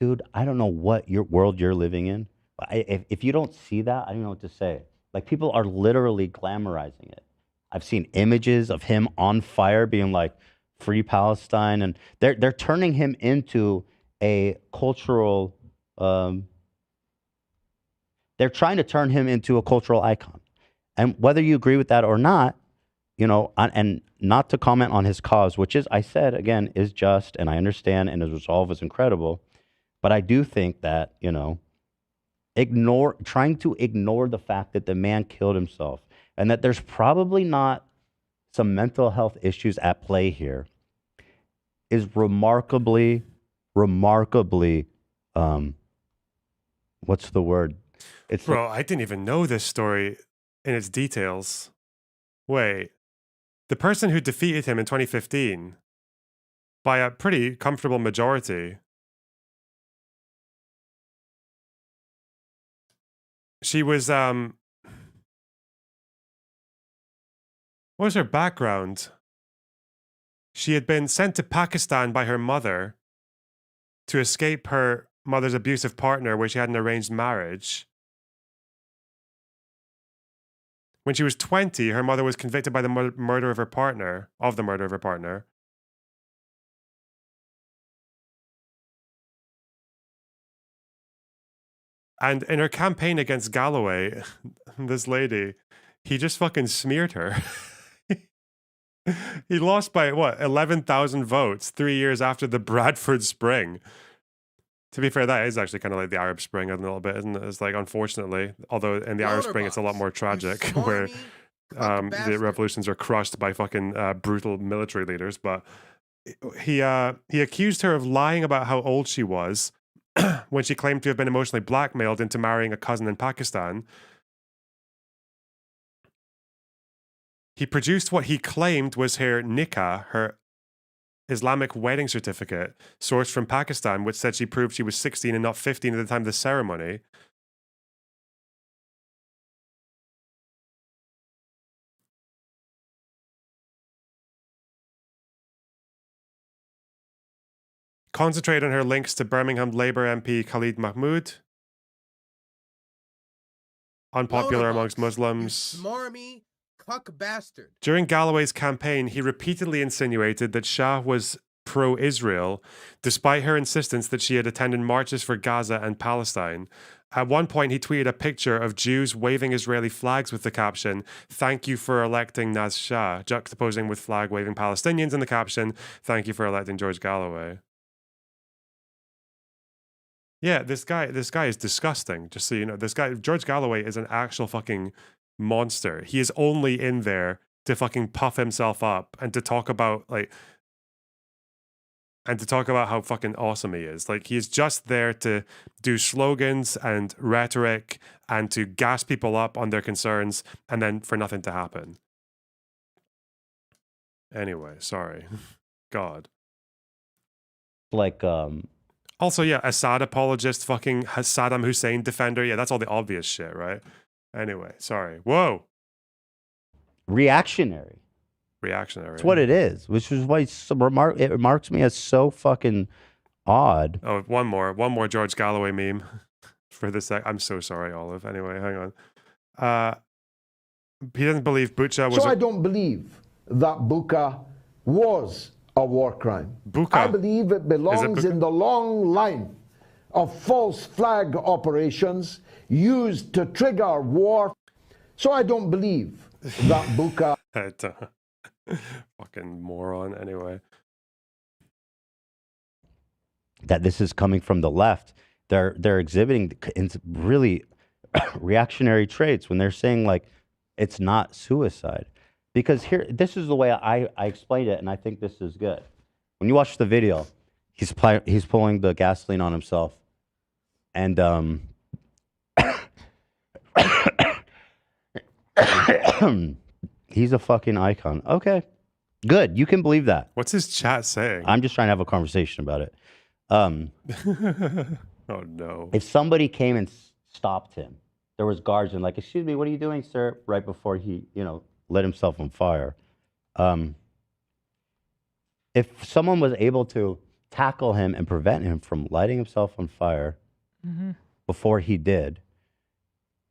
Dude, I don't know what world you're living in. If you don't see that, I don't know what to say. Like, people are literally glamorizing it. I've seen images of him on fire being like, free Palestine. And they're turning him into a cultural... they're trying to turn him into a cultural icon. And whether you agree with that or not, and not to comment on his cause, which is, I said, again, is just, and I understand, and his resolve is incredible. But I do think that, trying to ignore the fact that the man killed himself and that there's probably not some mental health issues at play here is remarkably, what's the word?
Bro, I didn't even know this story in its details. Wait, the person who defeated him in 2015 by a pretty comfortable majority, she was, what was her background? She had been sent to Pakistan by her mother to escape her mother's abusive partner, where she had an arranged marriage. When she was 20, her mother was convicted by the murder of her partner, And in her campaign against Galloway, this lady, he just fucking smeared her. He lost by, 11,000 votes 3 years after the Bradford Spring. To be fair, that is actually kind of like the Arab Spring a little bit, isn't it? It's like, unfortunately, although in the Arab Spring it's a lot more tragic, where the revolutions are crushed by fucking brutal military leaders. But he accused her of lying about how old she was when she claimed to have been emotionally blackmailed into marrying a cousin in Pakistan. He produced what he claimed was her nikah, her Islamic wedding certificate, sourced from Pakistan, which said she proved she was 16 and not 15 at the time of the ceremony. Concentrate on her links to Birmingham Labour MP Khalid Mahmood. Unpopular amongst Muslims.
You smarmy cuck bastard.
During Galloway's campaign, he repeatedly insinuated that Shah was pro-Israel, despite her insistence that she had attended marches for Gaza and Palestine. At one point, he tweeted a picture of Jews waving Israeli flags with the caption, "Thank you for electing Naz Shah," juxtaposing with flag-waving Palestinians in the caption, "Thank you for electing George Galloway." Yeah, this guy is disgusting. Just so you know, George Galloway, is an actual fucking monster. He is only in there to fucking puff himself up and to talk about how fucking awesome he is. Like, he's just there to do slogans and rhetoric and to gas people up on their concerns, and then for nothing to happen. Anyway, sorry. God.
Like,
Also, yeah, Assad apologist, fucking Saddam Hussein defender. Yeah, that's all the obvious shit, right? Anyway, sorry. Whoa.
Reactionary. That's what it is, which is why it remarks me as so fucking odd.
Oh, one more George Galloway meme for this sec. I'm so sorry, Olive. Anyway, hang on. He doesn't believe Bucha was.
So I don't believe that Bucha was a war crime.
Bucha.
I believe it belongs in the long line of false flag operations used to trigger war. So I don't believe that Bucha.
Fucking moron. Anyway,
that this is coming from the left. They're exhibiting really reactionary traits when they're saying, like, it's not suicide. Because this is the way I explained it, and I think this is good. When you watch the video, he's pulling the gasoline on himself, and he's a fucking icon. Okay, good. You can believe that.
What's his chat saying?
I'm just trying to have a conversation about it.
Oh no!
If somebody came and stopped him, there was guards and like, "Excuse me, what are you doing, sir?" Right before he, lit himself on fire. If someone was able to tackle him and prevent him from lighting himself on fire before he did,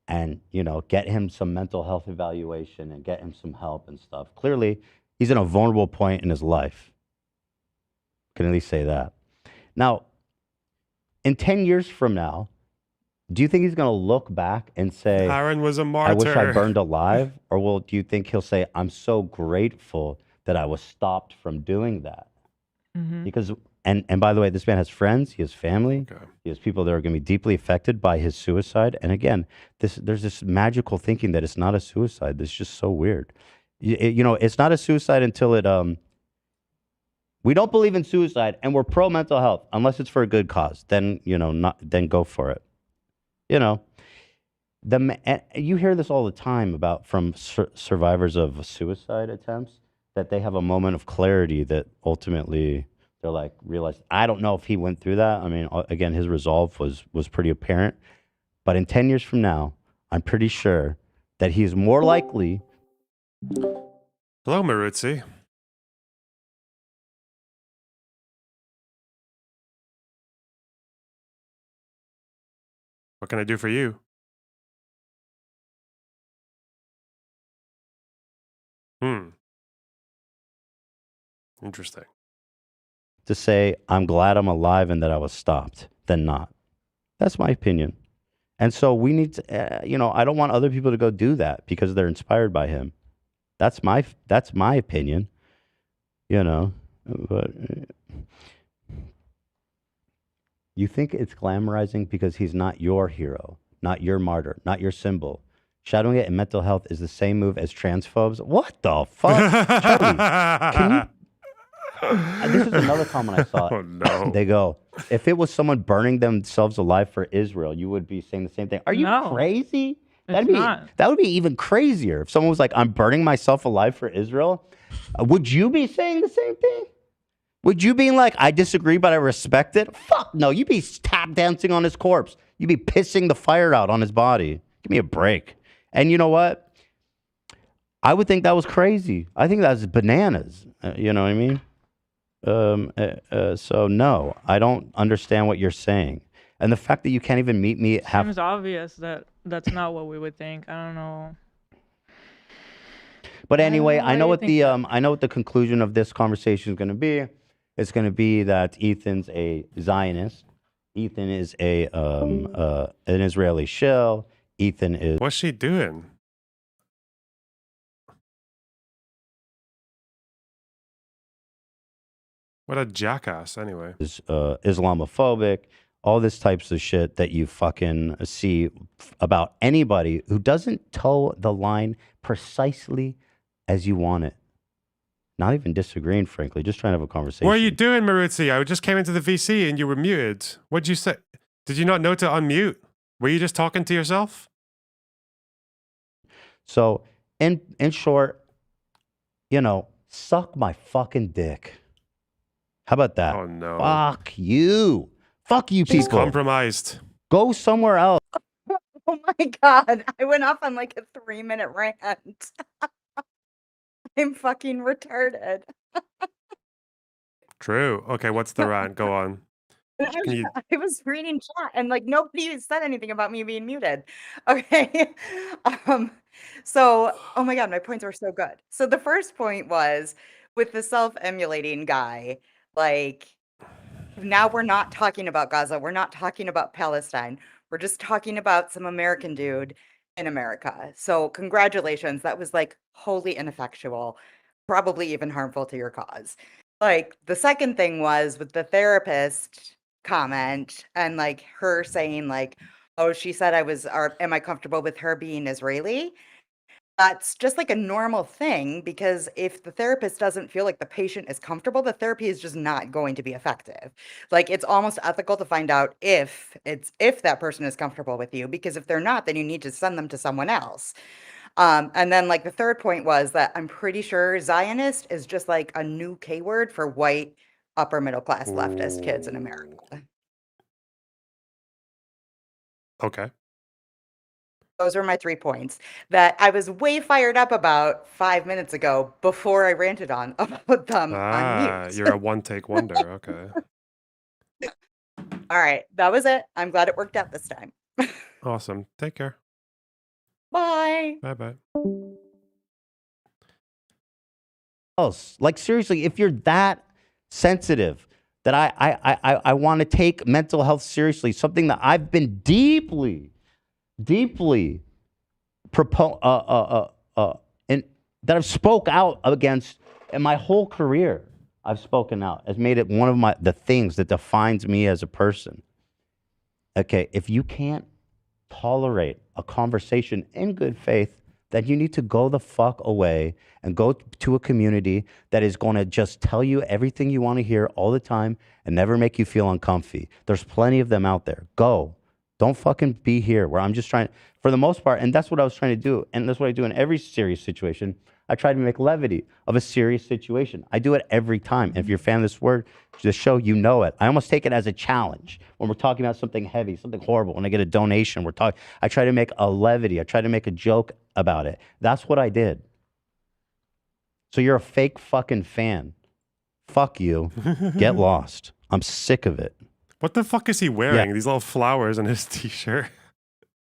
and get him some mental health evaluation and get him some help and stuff, clearly he's in a vulnerable point in his life. Can at least say that. Now, in 10 years from now, do you think he's going to look back and say,
Aaron was a martyr,
I wish I burned alive? Or do you think he'll say, I'm so grateful that I was stopped from doing that? Because, and by the way, this man has friends, he has family, he has people that are going to be deeply affected by his suicide. And again, there's this magical thinking that it's not a suicide. That's just so weird. It's not a suicide until it, we don't believe in suicide and we're pro mental health unless it's for a good cause. Then, then go for it. You hear this all the time from survivors of suicide attempts. that they have a moment of clarity that ultimately they're like, realize, I don't know if he went through that. I mean, again, his resolve was pretty apparent. But in 10 years from now, I'm pretty sure that he's more likely.
Hello, Maruzzi. What can I do for you? Interesting.
To say, I'm glad I'm alive and that I was stopped than not. That's my opinion. And so we need to, I don't want other people to go do that because they're inspired by him. That's my opinion, but you think it's glamorizing because he's not your hero, not your martyr, not your symbol. Shadowing it in mental health is the same move as transphobes. What the fuck? Charlie, can you? This is another comment I saw.
Oh, no.
They go, if it was someone burning themselves alive for Israel, you would be saying the same thing. Are you crazy? That would be even crazier. If someone was like, I'm burning myself alive for Israel, would you be saying the same thing? Would you be like, I disagree, but I respect it? Fuck no. You'd be tap dancing on his corpse. You'd be pissing the fire out on his body. Give me a break. And you know what? I would think that was crazy. I think that's bananas. You know what I mean? So no, I don't understand what you're saying. And the fact that you can't even meet me
Seems obvious that that's not what we would think. I don't know.
But anyway, I know what the conclusion of this conversation is going to be. It's going to be that Ethan's a Zionist. Ethan is an Israeli shill. Ethan is.
What's she doing? What a jackass, anyway.
Is Islamophobic. All this types of shit that you fucking see about anybody who doesn't toe the line precisely as you want it. Not even disagreeing, frankly, just trying to have a conversation.
What are you doing, Maruzzi? I just came into the VC and you were muted. What'd you say? Did you not know to unmute? Were you just talking to yourself?
So, in short, suck my fucking dick. How about that?
Oh, no.
Fuck you. Fuck you,
She's
people.
compromised.
Go somewhere else.
Oh my God. I went off on like a 3-minute rant. I'm fucking retarded.
True. Okay, what's the rant? Go on.
I was reading chat and like nobody said anything about me being muted. Okay. So, oh my God, my points were so good. So the first point was with the self-emulating guy, like now we're not talking about Gaza. We're not talking about Palestine. We're just talking about some American dude in America. So congratulations. That was like wholly ineffectual, probably even harmful to your cause. Like the second thing was with the therapist comment and like her saying like, oh, she said am I comfortable with her being Israeli? That's just like a normal thing because if the therapist doesn't feel like the patient is comfortable, the therapy is just not going to be effective. Like it's almost ethical to find out if that person is comfortable with you, because if they're not, then you need to send them to someone else. And then like the third point was that I'm pretty sure Zionist is just like a new K word for white upper middle class leftist kids in America.
Okay.
Those are my 3 points that I was way fired up about 5 minutes ago before I ranted on about them on mute.
You're a one-take wonder. Okay.
All right. That was it. I'm glad it worked out this time.
Awesome. Take care.
Bye.
Bye-bye.
Like seriously, if you're that sensitive that I want to take mental health seriously, something that I've been deeply and that I've spoke out against in my whole career. I've spoken out, has made it one of the things that defines me as a person. Okay, if you can't tolerate a conversation in good faith, then you need to go the fuck away and go to a community that is going to just tell you everything you want to hear all the time and never make you feel uncomfy. There's plenty of them out there. Go. Don't fucking be here where I'm just trying, for the most part, and that's what I was trying to do, and that's what I do in every serious situation. I try to make levity of a serious situation. I do it every time. And if you're a fan of this show, you know it. I almost take it as a challenge when we're talking about something heavy, something horrible. When I get a donation, I try to make a levity. I try to make a joke about it. That's what I did. So you're a fake fucking fan. Fuck you. Get lost. I'm sick of it.
What the fuck is he wearing? These little flowers on his t-shirt.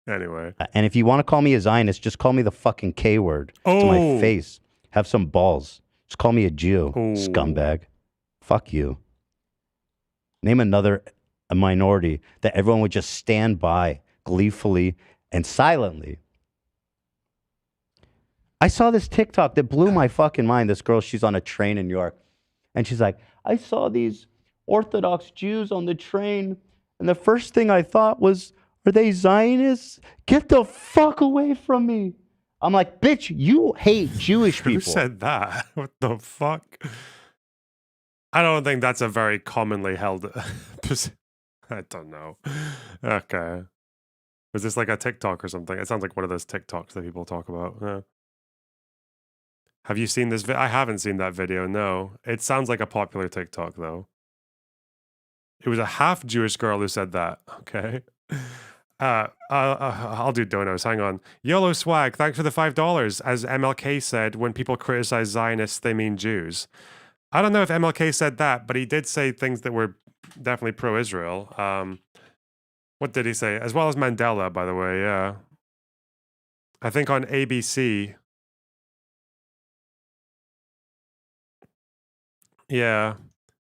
Anyway.
And if you want to call me a Zionist, just call me the fucking K word to my face. Have some balls. Just call me a Jew, scumbag. Fuck you. Name a minority that everyone would just stand by gleefully and silently. I saw this TikTok that blew my fucking mind. This girl, she's on a train in New York. And she's like, I saw these Orthodox Jews on the train. And the first thing I thought was, are they Zionists? Get the fuck away from me. I'm like, bitch, you hate Jewish people.
Who said that? What the fuck? I don't think that's a very commonly held I don't know. Okay. Was this like a TikTok or something? It sounds like one of those TikToks that people talk about. Yeah. Have you seen this? I haven't seen that video, no. It sounds like a popular TikTok, though. It was a half Jewish girl who said that. Okay. I'll do donos. Hang on. YOLO Swag, thanks for the $5. As MLK said, when people criticize Zionists, they mean Jews. I don't know if MLK said that, but he did say things that were definitely pro-Israel. What did he say? As well as Mandela, by the way, yeah. I think on ABC. Yeah.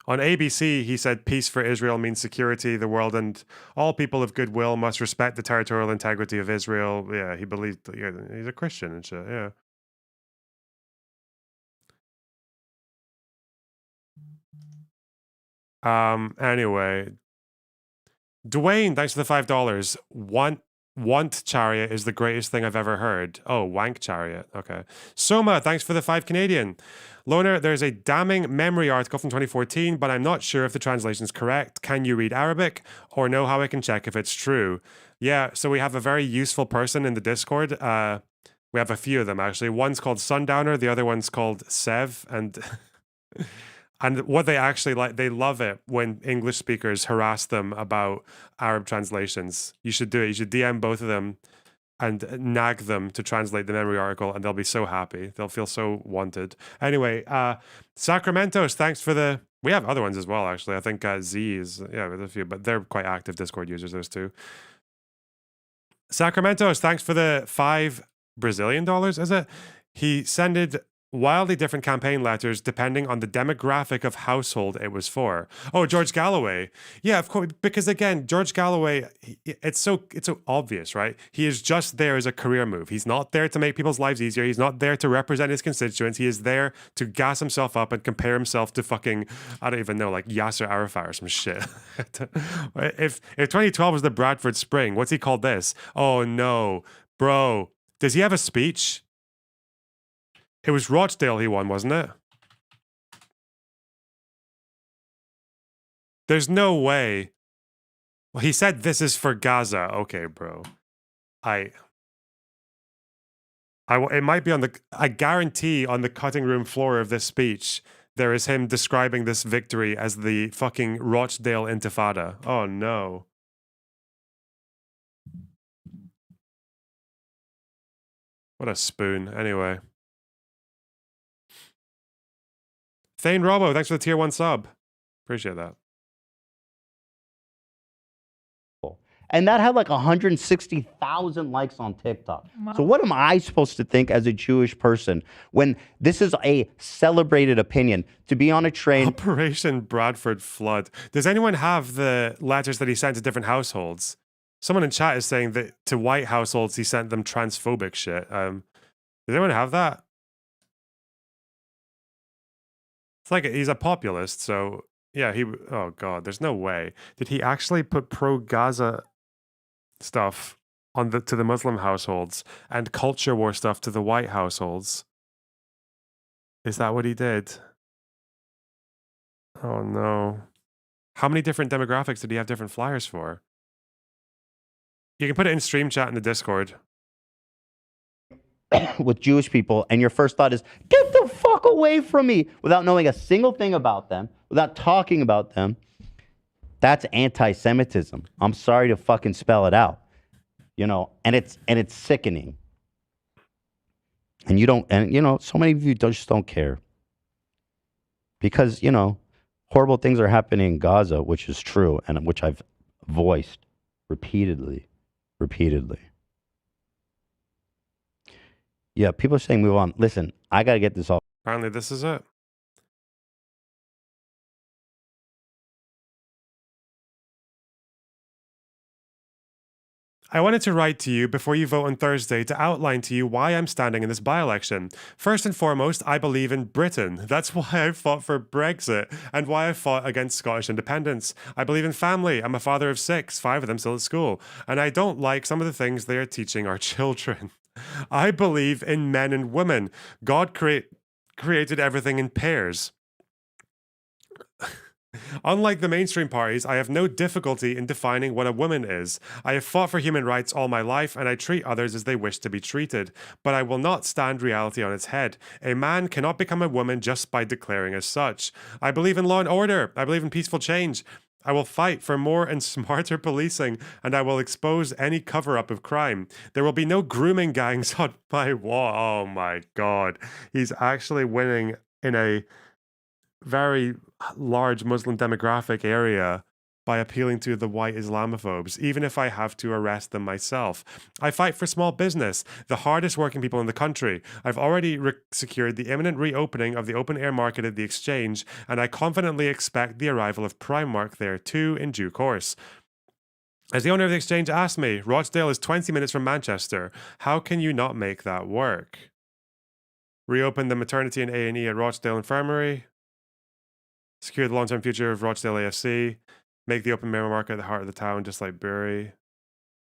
On ABC, he said peace for Israel means security, the world, and all people of goodwill must respect the territorial integrity of Israel. Yeah, he believed, he's a Christian and shit, yeah. Anyway. Dwayne, thanks for the $5. Want Chariot is the greatest thing I've ever heard. Oh, Wank Chariot. Okay. Soma, thanks for the 5 Canadian. Loner, there's a damning memory article from 2014, but I'm not sure if the translation's correct. Can you read Arabic or know how I can check if it's true? Yeah, so we have a very useful person in the Discord. We have a few of them, actually. One's called Sundowner. The other one's called Sev. And... And what they actually like, they love it when English speakers harass them about Arab translations. You should do it. You should DM both of them and nag them to translate the memory article, and they'll be so happy. They'll feel so wanted. Anyway, Sacramentos, thanks for the... We have other ones as well, actually. I think Z is... Yeah, there's a few, but they're quite active Discord users, those two. Sacramentos, thanks for the $5 Brazilian, is it? He sended... wildly different campaign letters depending on the demographic of household it was for. Oh, George Galloway. Yeah, of course, because again, George Galloway, it's so obvious, right? He is just there as a career move. He's not there to make people's lives easier. He's not there to represent his constituents. He is there to gas himself up and compare himself to fucking, I don't even know, like Yasser Arafat or some shit. If 2012 was the Bradford Spring, what's he called this? Oh no, bro. Does he have a speech? It was Rochdale he won, wasn't it? There's no way. Well, he said this is for Gaza. Okay, bro. It might be on the... I guarantee on the cutting room floor of this speech, there is him describing this victory as the fucking Rochdale Intifada. Oh, no. What a spoon. Anyway. Thane Robo, thanks for the tier 1 sub. Appreciate that.
And that had like 160,000 likes on TikTok.
Wow.
So what am I supposed to think as a Jewish person when this is a celebrated opinion to be on a train?
Operation Bradford Flood. Does anyone have the letters that he sent to different households? Someone in chat is saying that to white households, he sent them transphobic shit. Does anyone have that? It's like he's a populist, so yeah, oh god, there's no way. Did he actually put pro-Gaza stuff on to the Muslim households and culture war stuff to the white households? Is that what he did? Oh no. How many different demographics did he have different flyers for? You can put it in stream chat in the Discord.
with Jewish people, and your first thought is, get the fuck away from me, without knowing a single thing about them, without talking about them, that's anti-Semitism. I'm sorry to fucking spell it out. You know, and it's sickening. And you don't, and you know, so many of you just don't care. Because, you know, horrible things are happening in Gaza, which is true, and which I've voiced repeatedly. Yeah, people are saying move on. Listen, I got to get this off.
Apparently, this is it. I wanted to write to you before you vote on Thursday to outline to you why I'm standing in this by-election. First and foremost, I believe in Britain. That's why I fought for Brexit and why I fought against Scottish independence. I believe in family. I'm a father of 6, 5 of them still at school, and I don't like some of the things they are teaching our children. I believe in men and women. God created everything in pairs. Unlike the mainstream parties, I have no difficulty in defining what a woman is. I have fought for human rights all my life, and I treat others as they wish to be treated. But I will not stand reality on its head. A man cannot become a woman just by declaring as such. I believe in law and order. I believe in peaceful change. I will fight for more and smarter policing, and I will expose any cover-up of crime. There will be no grooming gangs on my wall. Oh my God. He's actually winning in a very large Muslim demographic area by appealing to the white Islamophobes, even if I have to arrest them myself. I fight for small business, the hardest working people in the country. I've already secured the imminent reopening of the open air market at the exchange, and I confidently expect the arrival of Primark there too in due course. As the owner of the exchange asked me, Rochdale is 20 minutes from Manchester. How can you not make that work? Reopen the maternity and A&E at Rochdale Infirmary. Secure the long-term future of Rochdale AFC. Make the open air market the heart of the town, just like Bury.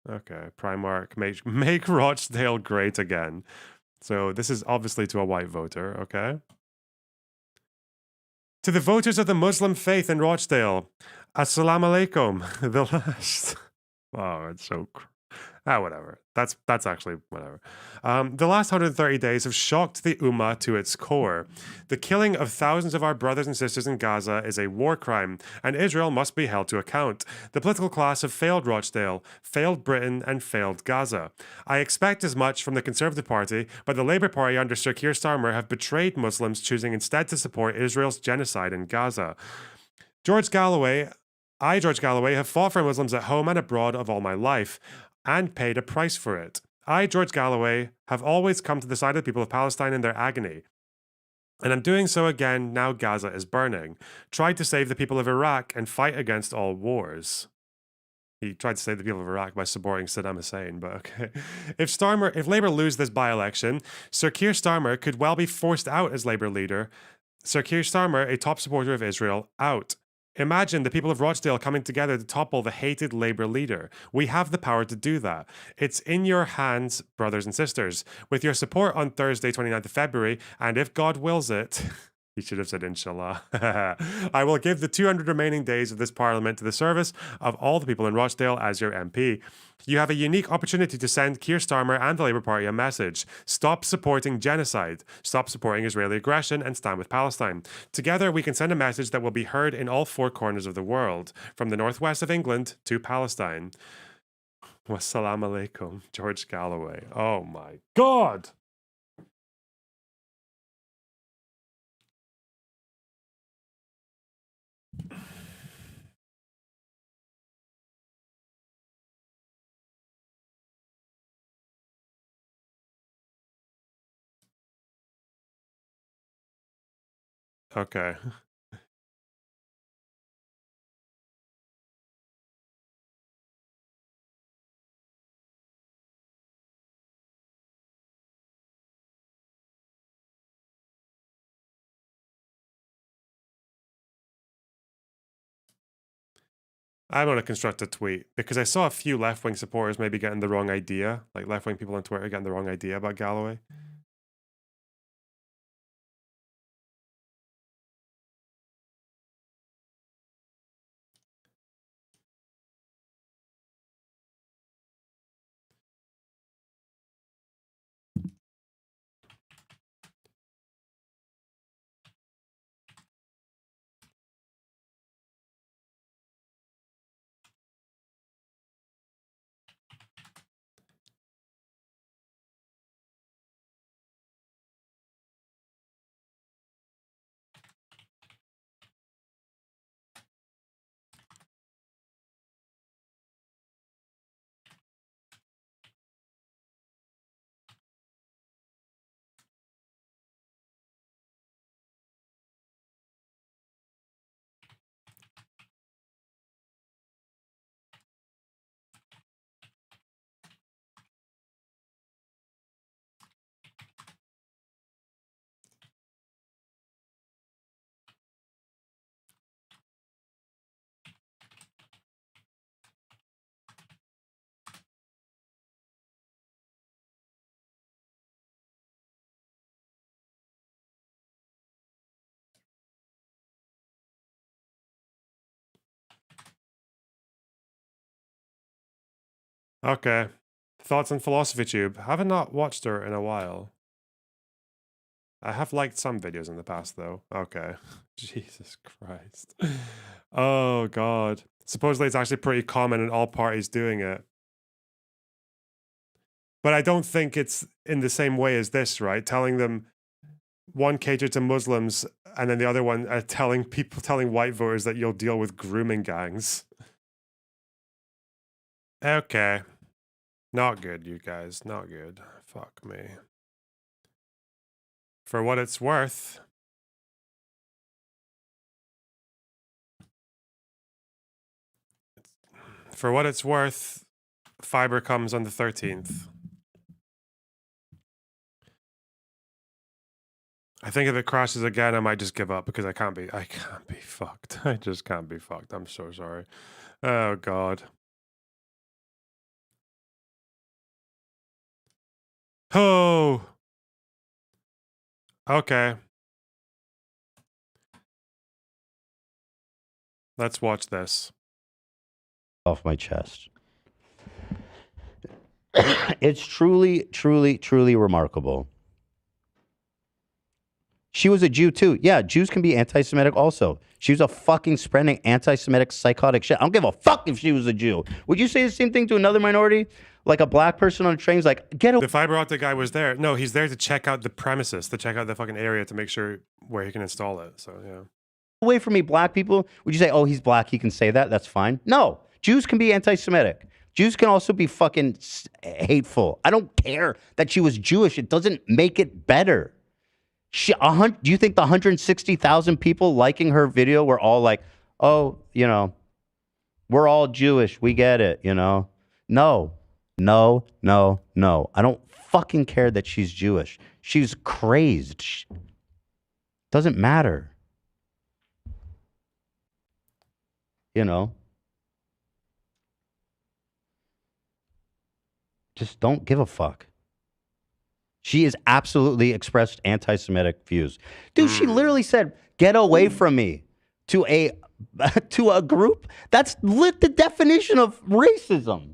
Okay, Primark. Make Rochdale great again. So this is obviously to a white voter, okay? To the voters of the Muslim faith in Rochdale, Assalamu alaikum. The last... Oh, it's so... whatever. That's actually whatever. The last 130 days have shocked the Ummah to its core. The killing of thousands of our brothers and sisters in Gaza is a war crime, and Israel must be held to account. The political class have failed Rochdale, failed Britain, and failed Gaza. I expect as much from the Conservative Party, but the Labour Party under Sir Keir Starmer have betrayed Muslims, choosing instead to support Israel's genocide in Gaza. George Galloway, have fought for Muslims at home and abroad of all my life, and paid a price for it. I, George Galloway, have always come to the side of the people of Palestine in their agony. And I'm doing so again now Gaza is burning. Tried to save the people of Iraq and fight against all wars. He tried to save the people of Iraq by supporting Saddam Hussein, but okay. If Labour lose this by-election, Sir Keir Starmer could well be forced out as Labour leader. Sir Keir Starmer, a top supporter of Israel, out. Imagine the people of Rochdale coming together to topple the hated Labour leader. We have the power to do that. It's in your hands, brothers and sisters. With your support on Thursday, 29th of February, and if God wills it... He should have said inshallah. I will give the 200 remaining days of this parliament to the service of all the people in Rochdale as your MP. You have a unique opportunity to send Keir Starmer and the Labour Party a message. Stop supporting genocide. Stop supporting Israeli aggression and stand with Palestine. Together, we can send a message that will be heard in all 4 corners of the world, from the northwest of England to Palestine. Wassalamu alaikum, George Galloway. Oh my God! Okay. I'm going to construct a tweet because I saw a few left-wing supporters maybe getting the wrong idea, like left-wing people on Twitter getting the wrong idea about Galloway. Okay. Thoughts on Philosophy Tube? Haven't not watched her in a while. I have liked some videos in the past, though. Okay. Jesus Christ. Oh, God. Supposedly it's actually pretty common in all parties doing it. But I don't think it's in the same way as this, right? Telling them one catered to Muslims and then the other one telling white voters that you'll deal with grooming gangs. Okay. Not good, you guys. Not good. Fuck me. For what it's worth. For what it's worth, Fiber comes on the 13th. I think if it crashes again, I might just give up because I can't be fucked. I just can't be fucked. I'm so sorry. Oh, God. Oh. Okay. Let's watch this.
Off my chest. It's truly, truly, truly remarkable. She was a Jew too. Yeah, Jews can be anti-Semitic also. She was a fucking spreading anti-Semitic psychotic shit. I don't give a fuck if she was a Jew. Would you say the same thing to another minority? Like a black person on a train is like, get
The fiber optic guy was there. No, he's there to check out the premises, to check out the fucking area to make sure where he can install it. So, yeah.
away from me, black people. Would you say, oh, he's black, he can say that? That's fine. No, Jews can be anti-Semitic. Jews can also be fucking hateful. I don't care that she was Jewish. It doesn't make it better. Do you think the 160,000 people liking her video were all like, oh, you know, we're all Jewish. We get it, you know? No, no, no, no. I don't fucking care that she's Jewish. She's crazed. Doesn't matter. You know? Just don't give a fuck. She has absolutely expressed anti-Semitic views. Dude, she literally said, get away from me to a group. That's the definition of racism.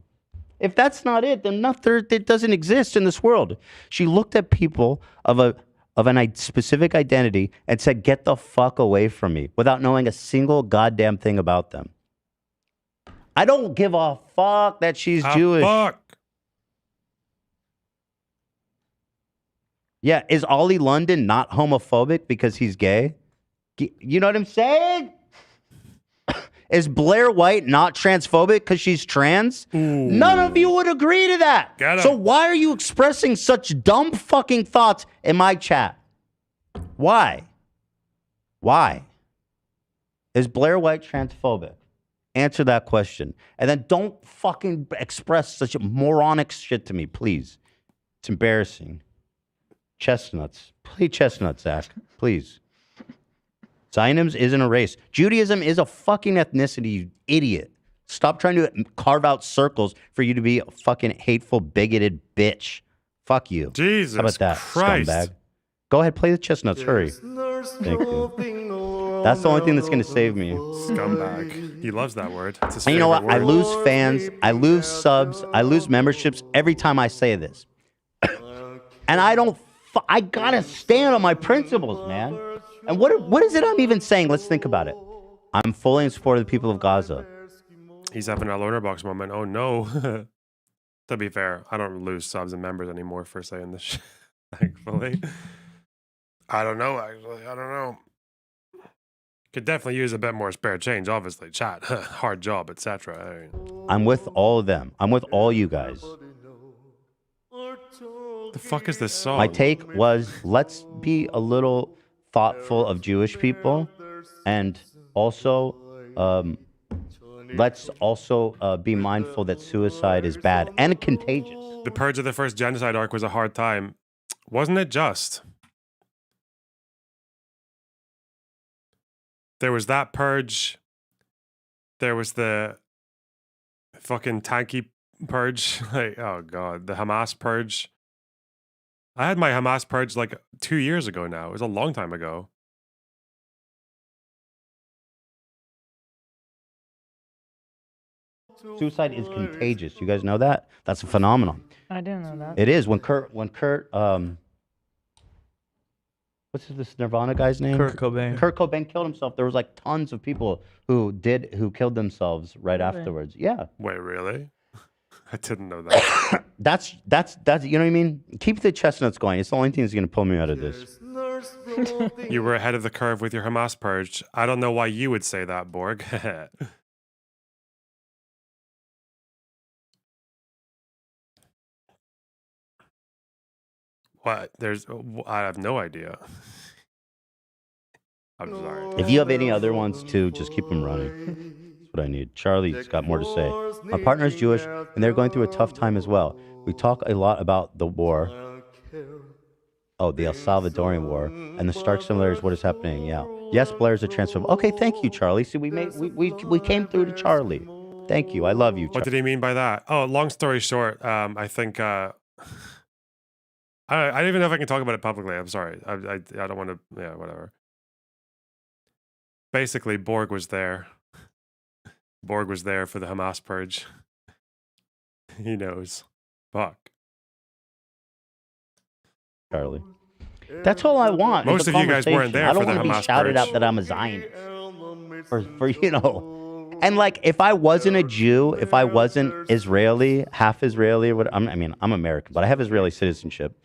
If that's not it, then it doesn't exist in this world. She looked at people of a specific identity and said, get the fuck away from me without knowing a single goddamn thing about them. I don't give a fuck that she's Jewish.
Fuck.
Yeah, is Ollie London not homophobic because he's gay? You know what I'm saying? Is Blair White not transphobic because she's trans? Ooh. None of you would agree to that. So why are you expressing such dumb fucking thoughts in my chat? Why? Why? Is Blair White transphobic? Answer that question. And then don't fucking express such moronic shit to me, please. It's embarrassing. Chestnuts. Play chestnuts, Zach. Please. Zionism isn't a race. Judaism is a fucking ethnicity, you idiot. Stop trying to carve out circles for you to be a fucking hateful, bigoted bitch. Fuck you.
Jesus
How about that,
Christ.
scumbag? Go ahead, play the chestnuts. Hurry. Thank you. That's the only thing that's going to save me.
Scumbag. He loves that word.
And you know what?
Word.
I lose fans. I lose subs. I lose memberships every time I say this. And I gotta stand on my principles, man. And what is it I'm even saying? Let's think about it. I'm fully in support of the people of Gaza.
He's having a loner box moment. Oh no. To be fair, I don't lose subs and members anymore for saying this shit, thankfully. I don't know, actually. I don't know. Could definitely use a bit more spare change, obviously. Chat, hard job, etc.
I'm with all of them. I'm with all you guys.
The fuck is this song?
My take was, let's be a little thoughtful of Jewish people, and also let's also be mindful that suicide is bad and contagious.
The purge of the first genocide arc was a hard time. Wasn't it just? There was that purge. There was the fucking tanky purge. Like, oh god, the Hamas purge. I had my Hamas purge like 2 years ago now. It was a long time ago.
Suicide is contagious. You guys know that? That's a phenomenon.
I didn't know that.
It is. When Kurt, what's this Nirvana guy's name?
Kurt Cobain.
Kurt Cobain killed himself. There was like tons of people who killed themselves right
Really?
afterwards. Yeah.
Wait, really? I didn't know that.
That's you know what I mean? Keep the chestnuts going. It's the only thing that's gonna pull me out of this.
You were ahead of the curve with your Hamas purge. I don't know why you would say that, Borg. What? I have no idea. I'm sorry.
If you have any other ones too, just keep them running. That's what I need. Charlie's got more to say. My partner is Jewish, and they're going through a tough time as well. We talk a lot about the war. Oh, the El Salvadorian war and the stark similarities. What is happening? Yeah. Yes, Blair's a transphobe. Okay, thank you, Charlie. See, we came through to Charlie. Thank you. I love you, Charlie.
What did he mean by that? Oh, long story short, I think I don't even know if I can talk about it publicly. I'm sorry. I don't want to. Yeah, whatever. Basically, Borg was there. Borg was there for the Hamas purge. He knows. Fuck.
Charlie. That's all I want.
Most of you guys weren't there
I don't
for the
want to be
Hamas
shouted
purge.
out that I'm a Zionist. For you know. And like, if I wasn't a Jew, if I wasn't Israeli, half Israeli, I mean, I'm American, but I have Israeli citizenship.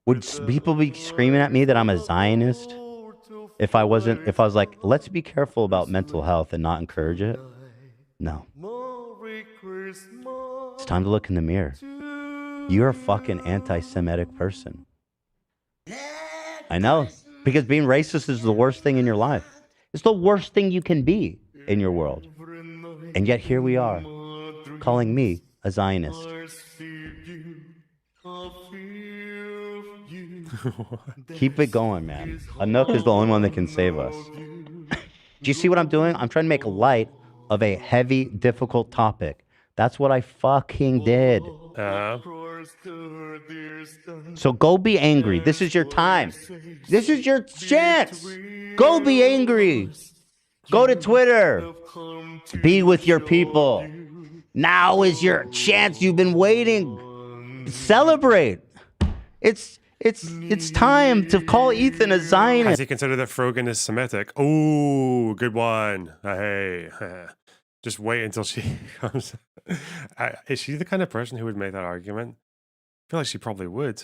Would people be screaming at me that I'm a Zionist? If I was like, let's be careful about mental health and not encourage it. No. It's time to look in the mirror. You're a fucking anti-Semitic person. I know. Because being racist is the worst thing in your life. It's the worst thing you can be in your world. And yet here we are, calling me a Zionist. Keep it going, man. Anouk is the only one that can save us. Do you see what I'm doing? I'm trying to make light of a heavy, difficult topic. That's what I fucking did. So go be angry. This is your time. This is your chance. Go be angry. Go to Twitter. Be with your people. Now is your chance. You've been waiting. Celebrate. It's time to call Ethan a Zionist.
Has he considered that Frogan is Semitic? Oh, good one. Hey, just wait until she comes. Is she the kind of person who would make that argument? I feel like she probably would.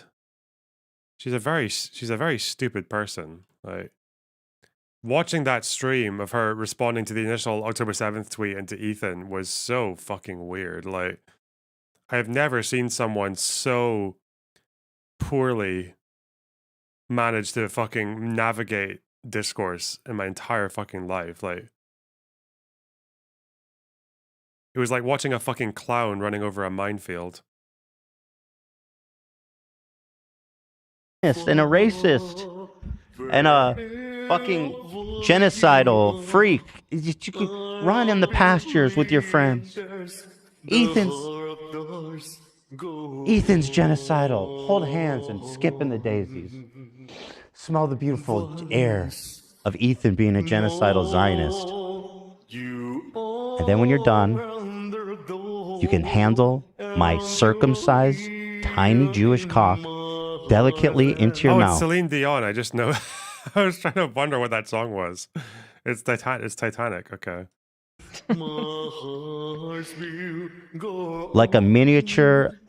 She's a very stupid person. Like, watching that stream of her responding to the initial October 7th tweet and to Ethan was so fucking weird. Like, I have never seen someone so poorly manage to fucking navigate discourse in my entire fucking life. Like, it was like watching a fucking clown running over a minefield.
And a racist and a fucking genocidal freak. You can run in the pastures with your friends. Ethan's genocidal. Hold hands and skip in the daisies. Smell the beautiful air of Ethan being a genocidal Zionist. And then when you're done, you can handle my circumcised, tiny Jewish cock delicately into your mouth.
It's Celine Dion. I just know. I was trying to wonder what that song was. It's Titanic. Okay.
Like a miniature,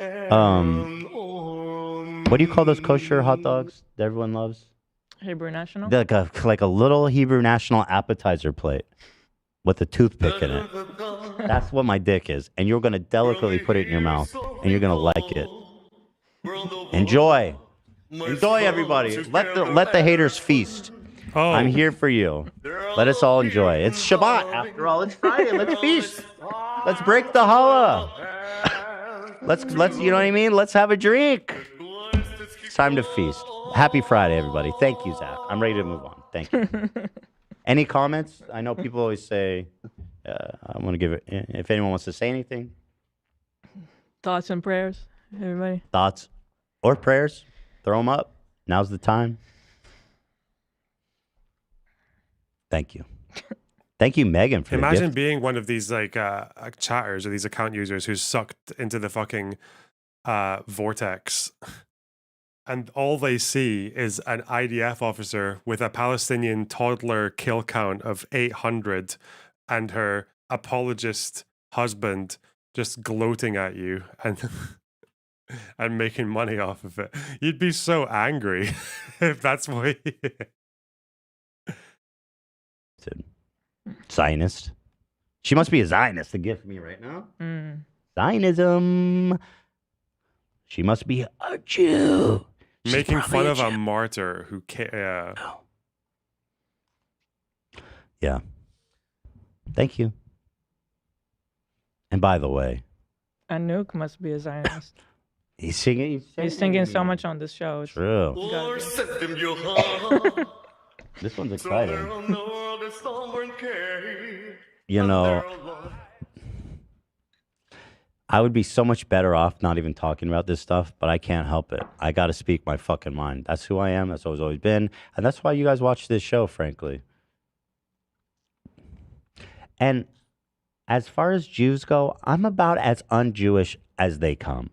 what do you call those kosher hot dogs that everyone loves?
Hebrew National?
Like a little Hebrew National appetizer plate with a toothpick in it. That's what my dick is. And you're going to delicately put it in your mouth. And you're going to like it. Enjoy. Enjoy, everybody. Let the haters feast.
Oh.
I'm here for you. Let us all enjoy. It's Shabbat, after all. It's Friday. Let's feast. Let's break the challah. Let's you know what I mean? Let's have a drink. It's time to feast. Happy Friday, everybody. Thank you, Zach. I'm ready to move on. Thank you. Any comments? I know people always say, I'm going to give it, if anyone wants to say anything.
Thoughts and prayers, everybody.
Thoughts or prayers? Throw them up. Now's the time. Thank you. Thank you, Megan, for the
Imagine
gift.
being one of these like chatters or these account users who's sucked into the fucking vortex, and all they see is an IDF officer with a Palestinian toddler kill count of 800 and her apologist husband just gloating at you and and making money off of it. You'd be so angry if that's what
Zionist. She must be a Zionist to gift me right now.
Mm.
Zionism. She must be a Jew. She's
making
probably
fun
a
of a
Jew.
martyr who
Yeah. Thank you. And by the way,
Anouk must be a Zionist.
he's singing.
He's singing so much on this show. It's
True.
gotta be.
This one's exciting. You know, I would be so much better off not even talking about this stuff, but I can't help it. I got to speak my fucking mind. That's who I am. That's what I've always been. And that's why you guys watch this show, frankly. And as far as Jews go, I'm about as un-Jewish as they come.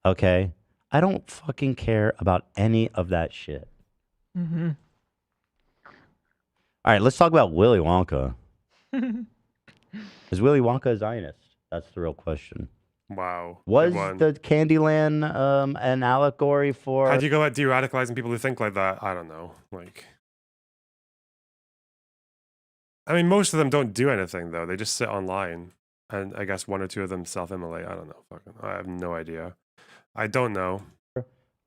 Okay? I don't fucking care about any of that shit.
Mm-hmm.
All right, let's talk about Willy Wonka. Is Willy Wonka a Zionist? That's the real question.
Wow.
Was the Candyland an allegory for...
How do you go about de-radicalizing people who think like that? I don't know. Like, I mean, most of them don't do anything, though. They just sit online. And I guess one or two of them self-immolate. I don't know. Fucking, I have no idea. I don't know.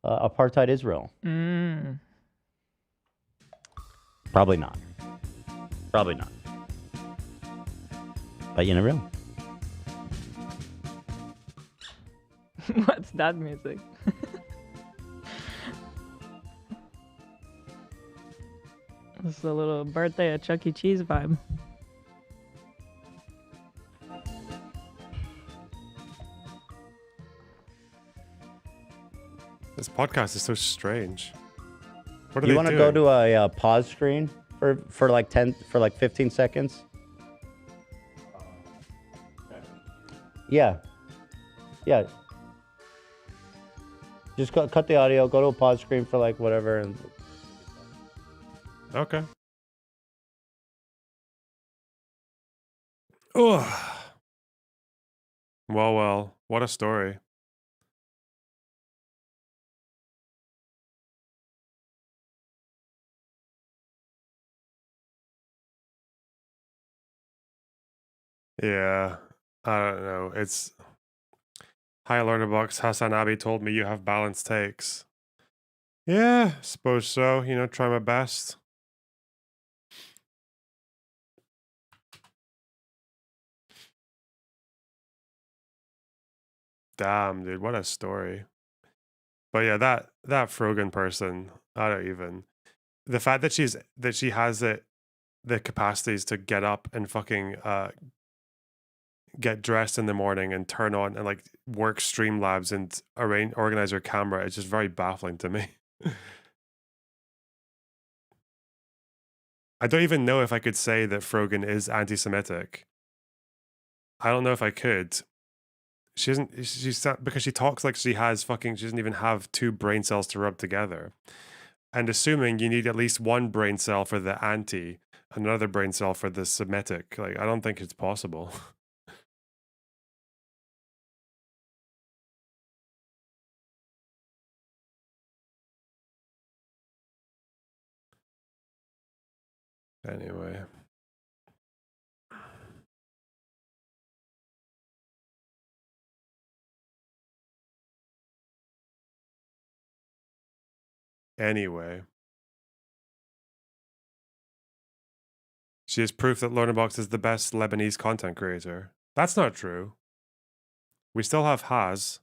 Apartheid Israel?
Mm.
Probably not. Probably not. But you never know.
What's that music? This is a little birthday at Chuck E. Cheese vibe.
This podcast is so strange. What are
You
they
want to
doing?
go to a pause screen for like 15 seconds? Yeah. Yeah. Just cut the audio, go to a pause screen for like whatever. And
Okay. Oh. Well, what a story. Yeah, I don't know. It's Hi Learnerbox. Hassan Abi told me you have balanced takes. Yeah, suppose so. You know, try my best. Damn, dude, what a story. But yeah, that Frogan person, I don't even. The fact that she has the capacities to get up and fucking get dressed in the morning and turn on and like work Streamlabs and organize her camera is just very baffling to me. I don't even know if I could say that Frogan is anti-Semitic. I don't know if I could. She's because she talks like she doesn't even have two brain cells to rub together. And assuming you need at least one brain cell for the anti, another brain cell for the Semitic, like I don't think it's possible. Anyway. She is proof that Learnerbox is the best Lebanese content creator. That's not true. We still have Haz.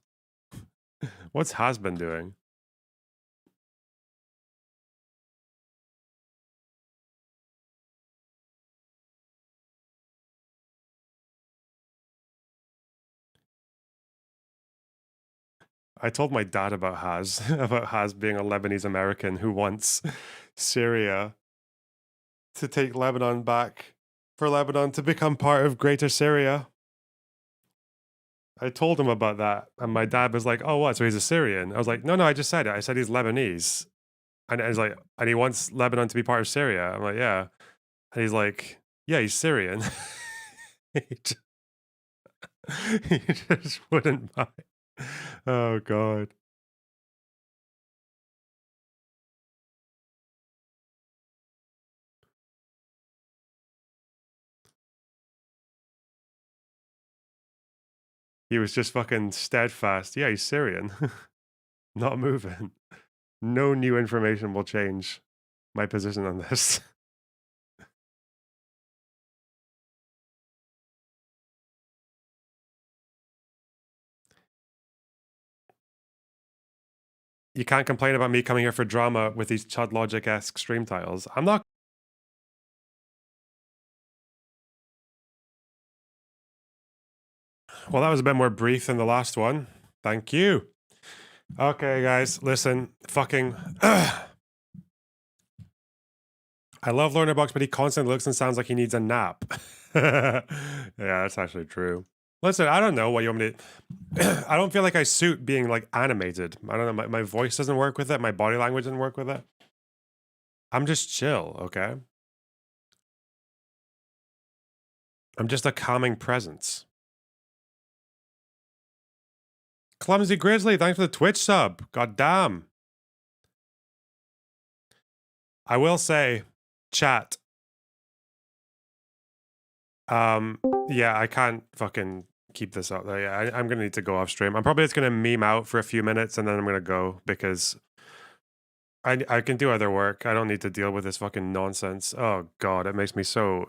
What's Haz been doing? I told my dad about Haz, about Haz being a Lebanese American who wants Syria to take Lebanon back for Lebanon to become part of Greater Syria. I told him about that, and my dad was like, "Oh, what? So he's a Syrian?" I was like, "No, I just said it. I said he's Lebanese." And he's like, "And he wants Lebanon to be part of Syria." I'm like, "Yeah." And he's like, "Yeah, he's Syrian." he, just, he just wouldn't buy. Oh God. He was just fucking steadfast. Yeah, he's Syrian. Not moving. No new information will change my position on this. You can't complain about me coming here for drama with these Chud Logic-esque stream titles. I'm not. Well, that was a bit more brief than the last one. Thank you. Okay, guys, listen. Fucking. I love Lorna Box, but he constantly looks and sounds like he needs a nap. Yeah, that's actually true. Listen, I don't know what you want me to. I don't feel like I suit being like animated. I don't know. My voice doesn't work with it. My body language doesn't work with it. I'm just chill, okay? I'm just a calming presence. Clumsy Grizzly, thanks for the Twitch sub. God damn. I will say, chat. Yeah, I can't fucking keep this up there. Yeah, I'm gonna need to go off stream. I'm probably just gonna meme out for a few minutes and then I'm gonna go because I can do other work. I don't need to deal with this fucking nonsense. Oh God, it makes me so.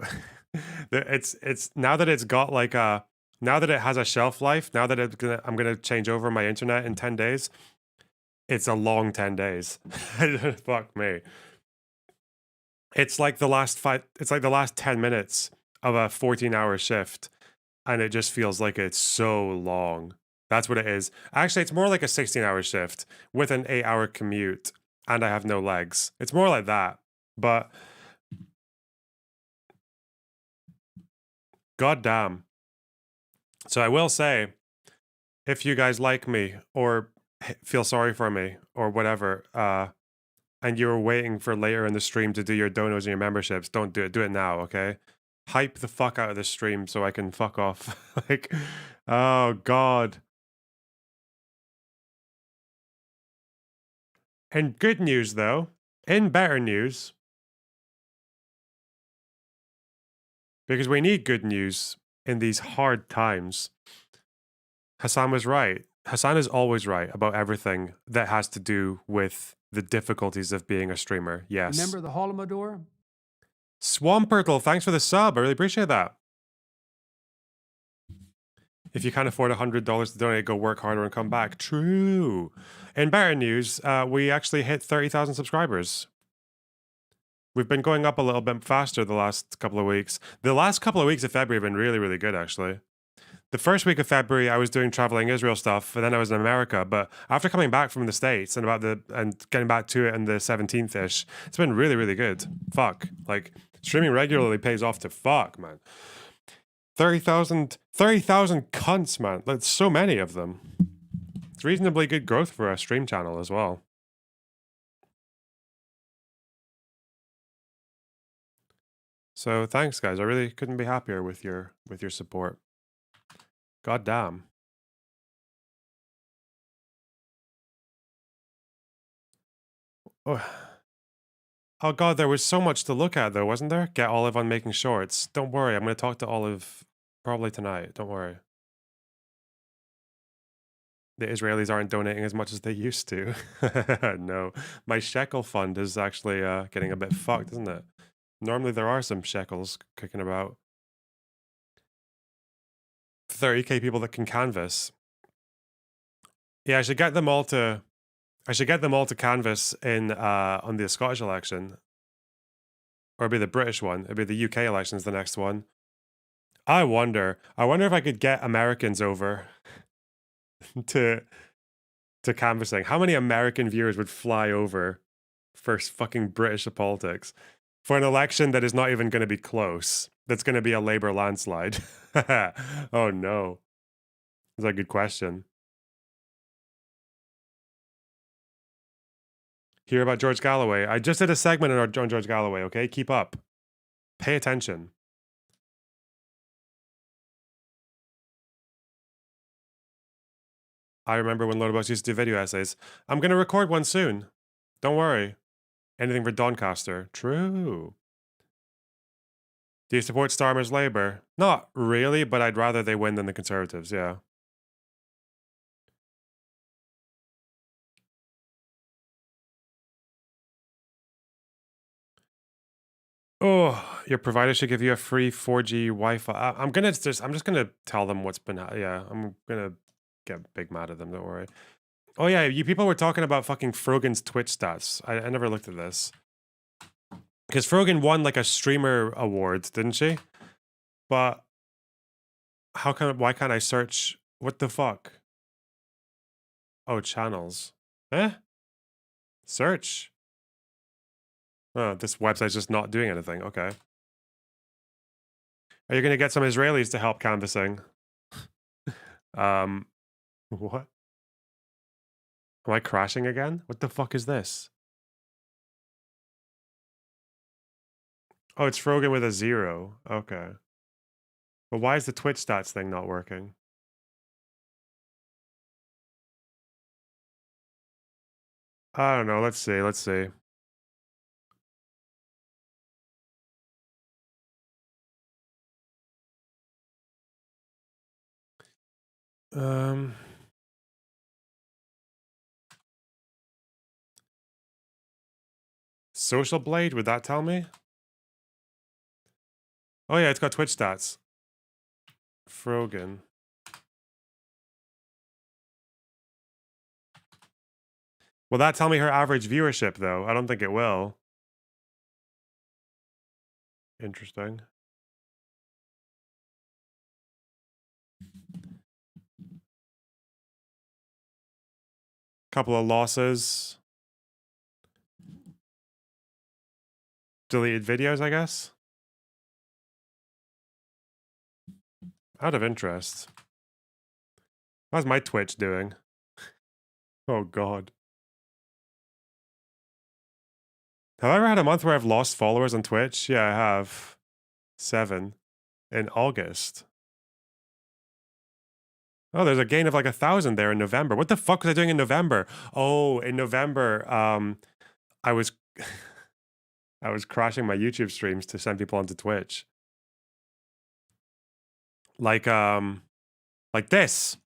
It's now that it's got like a now that it has a shelf life. Now that I'm gonna change over my internet in 10 days. It's a long 10 days. Fuck me. It's like the last 10 minutes of a 14-hour shift, and it just feels like it's so long. That's what it is. Actually, it's more like a 16-hour shift with an 8-hour commute, and I have no legs. It's more like that. But goddamn. So I will say, if you guys like me or feel sorry for me or whatever, and you're waiting for later in the stream to do your donos and your memberships, don't do it. Do it now, okay? Hype the fuck out of the stream so I can fuck off. Like, oh God. And good news, though. In better news, because we need good news in these hard times. Hassan was right. Hassan is always right about everything that has to do with the difficulties of being a streamer. Yes.
Remember the Holodomor?
Swampertle, thanks for the sub. I really appreciate that. If you can't afford $100 to donate, go work harder and come back. True. In better news, we actually hit 30,000 subscribers. We've been going up a little bit faster the last couple of weeks. The last couple of weeks of February have been really, really good, actually. The first week of February, I was doing traveling Israel stuff, and then I was in America. But after coming back from the States and getting back to it in the 17th-ish, it's been really, really good. Fuck. Like, streaming regularly pays off to fuck, man. 30,000 cunts, man. That's so many of them. It's reasonably good growth for a stream channel as well. So thanks, guys. I really couldn't be happier with your support. God damn. Oh God, there was so much to look at though, wasn't there? Get Olive on making shorts. Don't worry, I'm going to talk to Olive probably tonight. Don't worry. The Israelis aren't donating as much as they used to. No, my shekel fund is actually getting a bit fucked, isn't it? Normally there are some shekels kicking about. 30k people that can canvas. Yeah, I should get them all to canvas in on the Scottish election. Or it'd be the British one. It'd be the UK elections the next one. I wonder if I could get Americans over to canvassing. How many American viewers would fly over for fucking British politics for an election that is not even going to be close? that's going to be a Labor landslide? Oh no. That's a good question. Hear about George Galloway. I just did a segment on George Galloway, okay? Keep up. Pay attention. I remember when Loadabus used to do video essays. I'm going to record one soon. Don't worry. Anything for Doncaster. True. Do you support Starmer's Labour? Not really, but I'd rather they win than the Conservatives, yeah. Oh, your provider should give you a free 4G Wi-Fi. I'm just gonna tell them what's been. Yeah, I'm gonna get big mad at them. Don't worry. Oh yeah, you people were talking about fucking Frogan's Twitch stats. I never looked at this because Frogan won like a streamer award, didn't she? But why can't I search? What the fuck? Oh, channels. Eh? Search. Oh, this website's just not doing anything. Okay. Are you going to get some Israelis to help canvassing? What? Am I crashing again? What the fuck is this? Oh, it's Frogan with a 0. Okay. But why is the Twitch stats thing not working? I don't know. Let's see. Let's see. Social Blade, would that tell me? Oh yeah, it's got Twitch stats. Frogan. Will that tell me her average viewership though? I don't think it will. Interesting. Couple of losses. Deleted videos, I guess. Out of interest. How's my Twitch doing? Oh god. Have I ever had a month where I've lost followers on Twitch? Yeah, I have. 7 in August. Oh, there's a gain of like 1,000 there in November. What the fuck was I doing in November? Oh, in November, I was I was crashing my YouTube streams to send people onto Twitch. Like this.